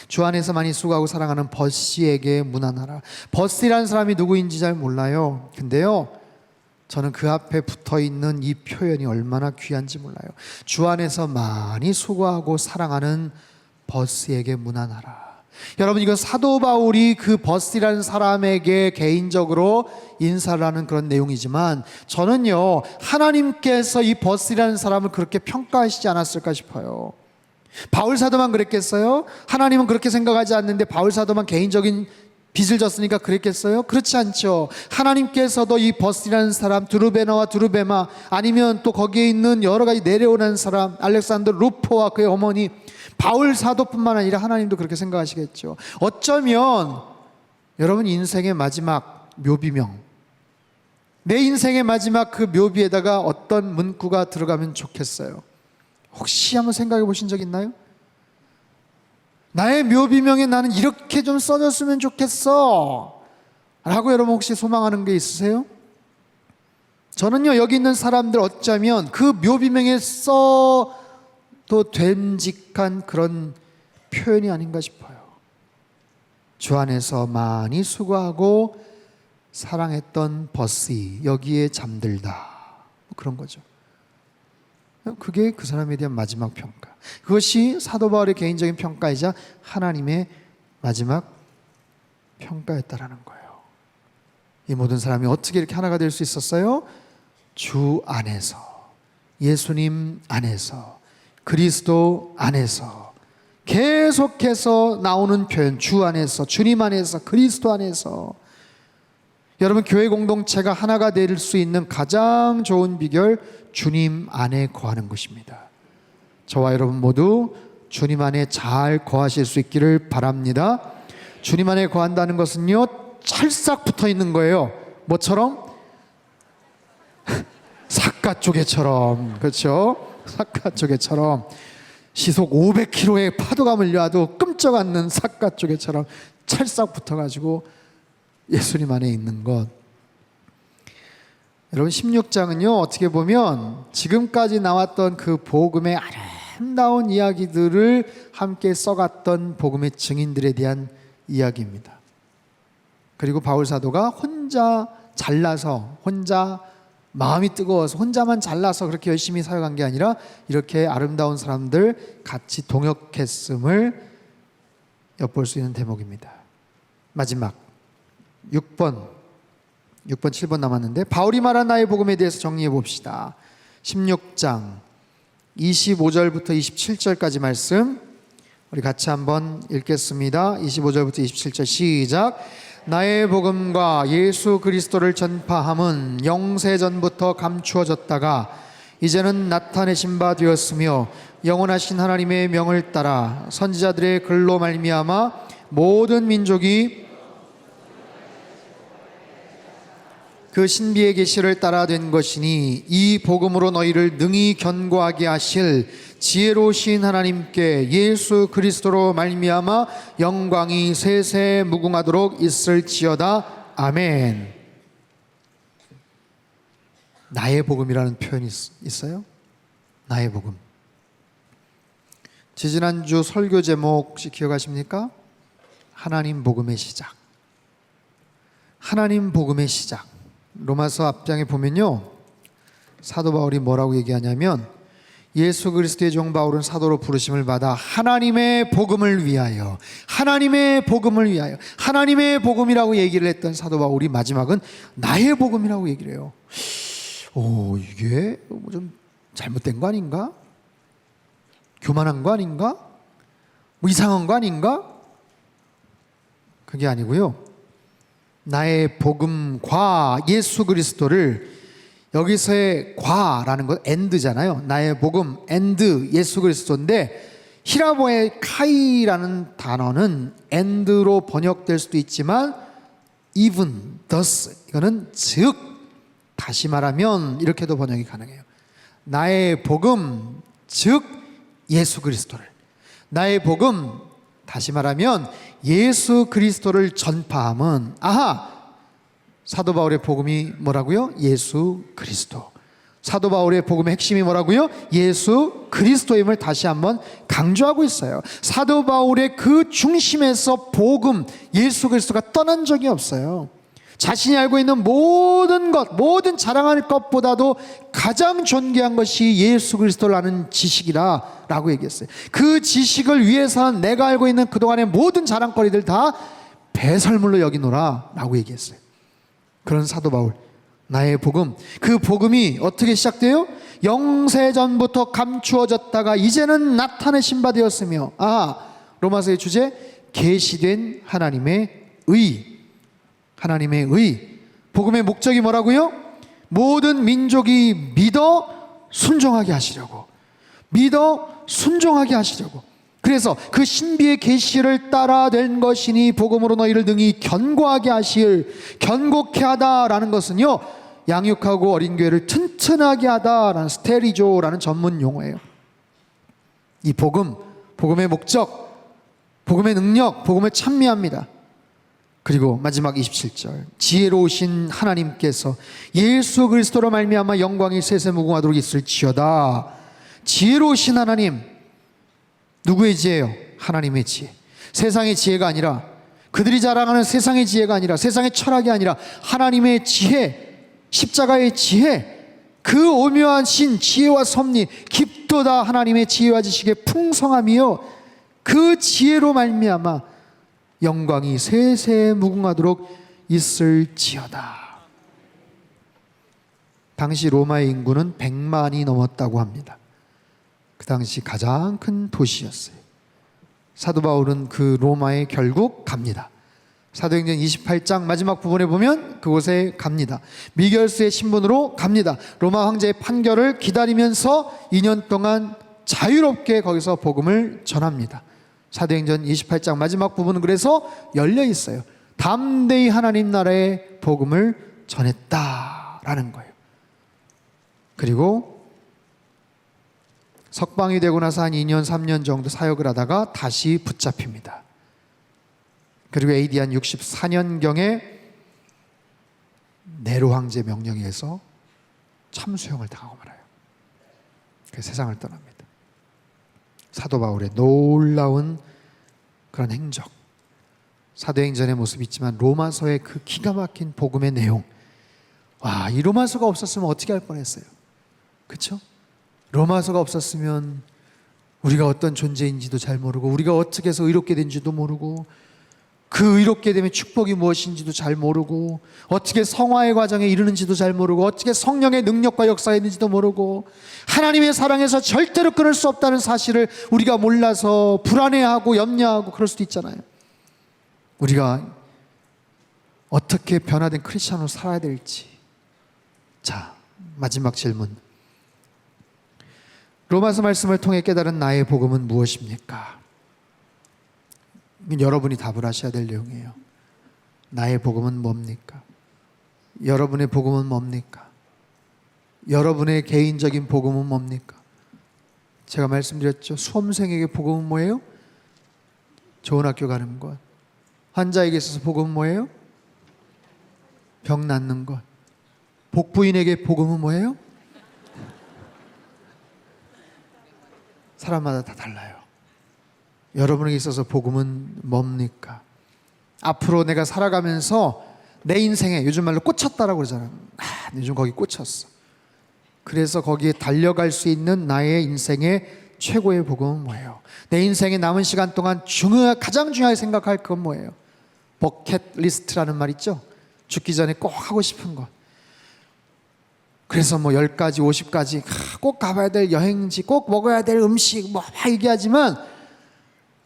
[SPEAKER 1] 주 안에서 많이 수고하고 사랑하는 버시에게 문안하라. 버시라는 사람이 누구인지 잘 몰라요. 근데요 저는 그 앞에 붙어있는 이 표현이 얼마나 귀한지 몰라요. 주 안에서 많이 수고하고 사랑하는 버시에게 문안하라. 여러분, 이건 사도 바울이 그 버시라는 사람에게 개인적으로 인사를 하는 그런 내용이지만 저는요 하나님께서 이 버시라는 사람을 그렇게 평가하시지 않았을까 싶어요. 바울 사도만 그랬겠어요? 하나님은 그렇게 생각하지 않는데 바울 사도만 개인적인 빚을 졌으니까 그랬겠어요? 그렇지 않죠. 하나님께서도 이 버시라는 사람, 두루베나와 두루베마, 아니면 또 거기에 있는 여러 가지 내려오는 사람, 알렉산더 루포와 그의 어머니, 바울 사도뿐만 아니라 하나님도 그렇게 생각하시겠죠. 어쩌면 여러분 인생의 마지막 묘비명, 내 인생의 마지막 그 묘비에다가 어떤 문구가 들어가면 좋겠어요. 혹시 한번 생각해 보신 적 있나요? 나의 묘비명에 나는 이렇게 좀 써줬으면 좋겠어 라고 여러분 혹시 소망하는 게 있으세요? 저는요 여기 있는 사람들 어쩌면 그 묘비명에 써도 됨직한 그런 표현이 아닌가 싶어요. 주 안에서 많이 수고하고 사랑했던 버시 여기에 잠들다, 그런 거죠. 그게 그 사람에 대한 마지막 평가. 그것이 사도 바울의 개인적인 평가이자 하나님의 마지막 평가였다라는 거예요. 이 모든 사람이 어떻게 이렇게 하나가 될 수 있었어요? 주 안에서, 예수님 안에서, 그리스도 안에서. 계속해서 나오는 표현, 주 안에서, 주님 안에서, 그리스도 안에서. 여러분, 교회 공동체가 하나가 될 수 있는 가장 좋은 비결, 주님 안에 거하는 것입니다. 저와 여러분 모두 주님 안에 잘 거하실 수 있기를 바랍니다. 주님 안에 거한다는 것은요 찰싹 붙어 있는 거예요. 뭐처럼? 삿갓조개처럼. 그렇죠? 삿갓조개처럼 시속 500km의 파도가 밀려와도 끔쩍 않는 삿갓조개처럼 찰싹 붙어가지고 예수님 안에 있는 것. 여러분 16장은요 어떻게 보면 지금까지 나왔던 그 복음의 아름다운 이야기들을 함께 써갔던 복음의 증인들에 대한 이야기입니다. 그리고 바울 사도가 혼자 잘나서, 혼자 마음이 뜨거워서 혼자만 잘나서 그렇게 열심히 사역한 게 아니라 이렇게 아름다운 사람들 같이 동역했음을 엿볼 수 있는 대목입니다. 마지막 6번 7번 남았는데 바울이 말한 나의 복음에 대해서 정리해 봅시다. 16장 25절부터 27절까지 말씀 우리 같이 한번 읽겠습니다. 25절부터 27절 시작. 나의 복음과 예수 그리스도를 전파함은 영세전부터 감추어졌다가 이제는 나타내신 바 되었으며 영원하신 하나님의 명을 따라 선지자들의 글로 말미암아 모든 민족이 그 신비의 계시를 따라 된 것이니 이 복음으로 너희를 능히 견고하게 하실 지혜로우신 하나님께 예수 그리스도로 말미암아 영광이 세세 무궁하도록 있을지어다. 아멘. 나의 복음이라는 표현이 있어요? 나의 복음. 지지난주 설교 제목 혹시 기억하십니까? 하나님 복음의 시작. 하나님 복음의 시작. 로마서 앞장에 보면요, 사도 바울이 뭐라고 얘기하냐면, 예수 그리스도의 종 바울은 사도로 부르심을 받아 하나님의 복음을 위하여, 하나님의 복음을 위하여, 하나님의 복음이라고 얘기를 했던 사도 바울이 마지막은 나의 복음이라고 얘기를 해요. 이게 뭐 좀 잘못된 거 아닌가? 교만한 거 아닌가? 뭐 이상한 거 아닌가? 그게 아니고요, 나의 복음과 예수 그리스도를, 여기서의 과라는 건 엔드잖아요. 나의 복음, 엔드, 예수 그리스도인데, 히라보의 카이라는 단어는 엔드로 번역될 수도 있지만 even, thus, 이거는 즉, 다시 말하면 이렇게도 번역이 가능해요. 나의 복음, 즉 예수 그리스도를, 나의 복음, 다시 말하면 예수 그리스도를 전파함은, 사도 바울의 복음이 뭐라고요? 예수 그리스도. 사도 바울의 복음의 핵심이 뭐라고요? 예수 그리스도임을 다시 한번 강조하고 있어요. 사도 바울의 그 중심에서 복음, 예수 그리스도가 떠난 적이 없어요. 자신이 알고 있는 모든 것, 모든 자랑할 것보다도 가장 존귀한 것이 예수 그리스도를 아는 지식이라 라고 얘기했어요. 그 지식을 위해서는 내가 알고 있는 그동안의 모든 자랑거리들 다 배설물로 여기노라 라고 얘기했어요. 그런 사도 바울, 나의 복음, 그 복음이 어떻게 시작돼요? 영세전부터 감추어졌다가 이제는 나타내신 바 되었으며, 로마서의 주제, 계시된 하나님의 의. 하나님의 의. 복음의 목적이 뭐라고요? 모든 민족이 믿어 순종하게 하시려고, 믿어 순종하게 하시려고. 그래서 그 신비의 계시를 따라낸 것이니 복음으로 너희를 능히 견고하게 하실, 견고케 하다라는 것은요, 양육하고 어린 교회를 튼튼하게 하다라는 스테리조라는 전문 용어예요. 이 복음, 복음의 목적, 복음의 능력, 복음을 찬미합니다. 그리고 마지막 27절, 지혜로우신 하나님께서 예수 그리스도로 말미암아 영광이 세세무궁하도록 있을지어다. 지혜로우신 하나님, 누구의 지혜요? 하나님의 지혜. 세상의 지혜가 아니라, 그들이 자랑하는 세상의 지혜가 아니라, 세상의 철학이 아니라 하나님의 지혜, 십자가의 지혜, 그 오묘한 신 지혜와 섭리, 깊도다 하나님의 지혜와 지식의 풍성함이요, 그 지혜로 말미암아 영광이 세세무궁하도록 있을지어다. 당시 로마의 인구는 100만이 넘었다고 합니다. 그 당시 가장 큰 도시였어요. 사도 바울은 그 로마에 결국 갑니다. 사도행전 28장 마지막 부분에 보면 그곳에 갑니다. 미결수의 신분으로 갑니다. 로마 황제의 판결을 기다리면서 2년 동안 자유롭게 거기서 복음을 전합니다. 사도행전 28장 마지막 부분은 그래서 열려 있어요. 담대히 하나님 나라의 복음을 전했다라는 거예요. 그리고 석방이 되고 나서 한 2년 3년 정도 사역을 하다가 다시 붙잡힙니다. 그리고 AD 한 64년경에 네로 황제 명령에 의해서 참수형을 당하고 말아요. 그 세상을 떠납니다. 사도 바울의 놀라운 그런 행적, 사도행전의 모습이 있지만 로마서의 그 기가 막힌 복음의 내용, 이 로마서가 없었으면 어떻게 할 뻔했어요. 그렇죠? 로마서가 없었으면 우리가 어떤 존재인지도 잘 모르고, 우리가 어떻게 해서 의롭게 된지도 모르고, 그 의롭게 되면 축복이 무엇인지도 잘 모르고, 어떻게 성화의 과정에 이르는지도 잘 모르고, 어떻게 성령의 능력과 역사가 있는지도 모르고, 하나님의 사랑에서 절대로 끊을 수 없다는 사실을 우리가 몰라서 불안해하고 염려하고 그럴 수도 있잖아요. 우리가 어떻게 변화된 크리스찬으로 살아야 될지. 자, 마지막 질문. 로마서 말씀을 통해 깨달은 나의 복음은 무엇입니까? 여러분이 답을 하셔야 될 내용이에요. 나의 복음은 뭡니까? 여러분의 복음은 뭡니까? 여러분의 개인적인 복음은 뭡니까? 제가 말씀드렸죠. 수험생에게 복음은 뭐예요? 좋은 학교 가는 것. 환자에게 있어서 복음은 뭐예요? 병 낫는 것. 복부인에게 복음은 뭐예요? 사람마다 다 달라요. 여러분에게 있어서 복음은 뭡니까? 앞으로 내가 살아가면서 내 인생에 요즘 말로 꽂혔다라고 그러잖아요. 요즘 거기 꽂혔어. 그래서 거기에 달려갈 수 있는 나의 인생의 최고의 복음은 뭐예요? 내 인생의 남은 시간 동안 가장 중요하게 생각할 그건 뭐예요? 버킷리스트라는 말 있죠? 죽기 전에 꼭 하고 싶은 것. 그래서 뭐 10가지, 50가지 꼭 가봐야 될 여행지, 꼭 먹어야 될 음식 뭐 막 얘기하지만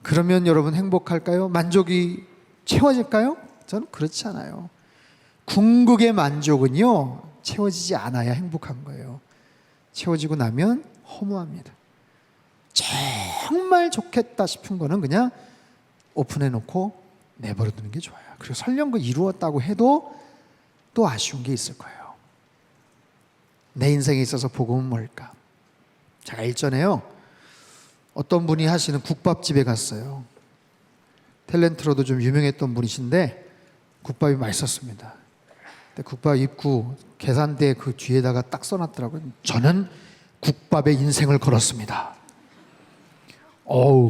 [SPEAKER 1] 그러면 여러분 행복할까요? 만족이 채워질까요? 저는 그렇지 않아요. 궁극의 만족은요, 채워지지 않아야 행복한 거예요. 채워지고 나면 허무합니다. 정말 좋겠다 싶은 거는 그냥 오픈해 놓고 내버려 두는 게 좋아요. 그리고 설령 그 이루었다고 해도 또 아쉬운 게 있을 거예요. 내 인생에 있어서 복음은 뭘까? 제가 일전에요, 어떤 분이 하시는 국밥집에 갔어요. 탤런트로도 좀 유명했던 분이신데 국밥이 맛있었습니다. 근데 국밥 입구 계산대 그 뒤에다가 딱 써놨더라고요. 저는 국밥에 인생을 걸었습니다.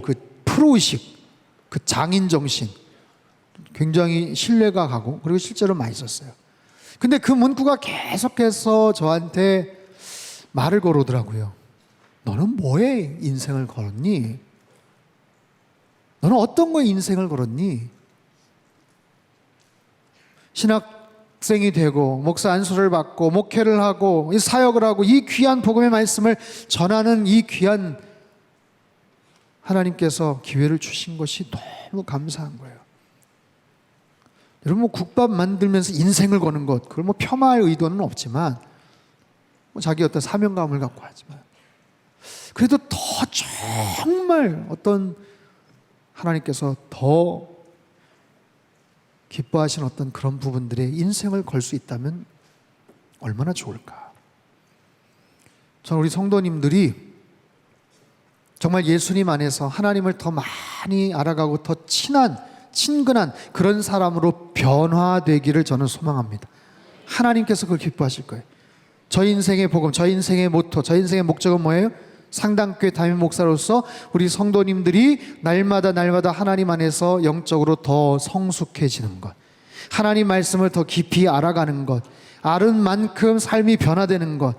[SPEAKER 1] 그 프로의식, 그 장인 정신, 굉장히 신뢰가 가고, 그리고 실제로 맛있었어요. 근데 그 문구가 계속해서 저한테 말을 걸어오더라고요. 너는 뭐에 인생을 걸었니? 너는 어떤 거에 인생을 걸었니? 신학생이 되고 목사 안수를 받고 목회를 하고 사역을 하고 이 귀한 복음의 말씀을 전하는 이 귀한 하나님께서 기회를 주신 것이 너무 감사한 거예요. 여러분, 뭐 국밥 만들면서 인생을 거는 것, 그걸 뭐 폄하할 의도는 없지만, 뭐 자기 어떤 사명감을 갖고 하지만, 그래도 더 정말 어떤 하나님께서 더 기뻐하시는 어떤 그런 부분들에 인생을 걸 수 있다면 얼마나 좋을까. 저는 우리 성도님들이 정말 예수님 안에서 하나님을 더 많이 알아가고 더 친근한 그런 사람으로 변화되기를 저는 소망합니다. 하나님께서 그걸 기뻐하실 거예요. 저 인생의 복음, 저 인생의 모토, 저 인생의 목적은 뭐예요? 상당교회 담임 목사로서 우리 성도님들이 날마다 하나님 안에서 영적으로 더 성숙해지는 것, 하나님 말씀을 더 깊이 알아가는 것, 아는 만큼 삶이 변화되는 것,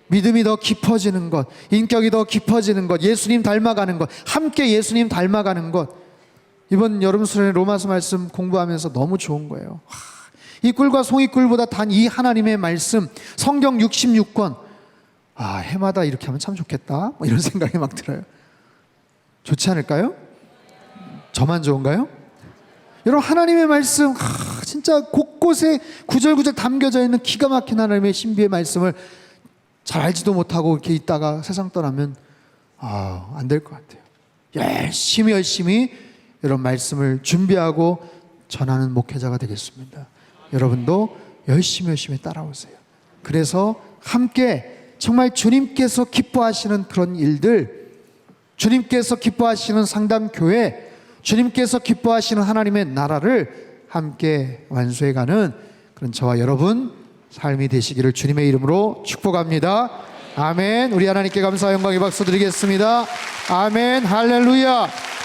[SPEAKER 1] 믿음이 더 깊어지는 것, 인격이 더 깊어지는 것, 예수님 닮아가는 것, 함께 예수님 닮아가는 것. 이번 여름 수련회 로마서 말씀 공부하면서 너무 좋은 거예요. 이 꿀과 송이 꿀보다 단 이 하나님의 말씀, 성경 66권, 해마다 이렇게 하면 참 좋겠다, 뭐 이런 생각이 막 들어요. 좋지 않을까요? 저만 좋은가요? 여러분, 하나님의 말씀 진짜 곳곳에 구절구절 담겨져 있는 기가 막힌 하나님의 신비의 말씀을 잘 알지도 못하고 이렇게 있다가 세상 떠나면 안 될 것 같아요. 열심히 이런 말씀을 준비하고 전하는 목회자가 되겠습니다. 여러분도 열심히 따라오세요. 그래서 함께 정말 주님께서 기뻐하시는 그런 일들, 주님께서 기뻐하시는 상담교회, 주님께서 기뻐하시는 하나님의 나라를 함께 완수해가는 그런 저와 여러분 삶이 되시기를 주님의 이름으로 축복합니다. 아멘. 우리 하나님께 감사와 영광의 박수 드리겠습니다. 아멘. 할렐루야.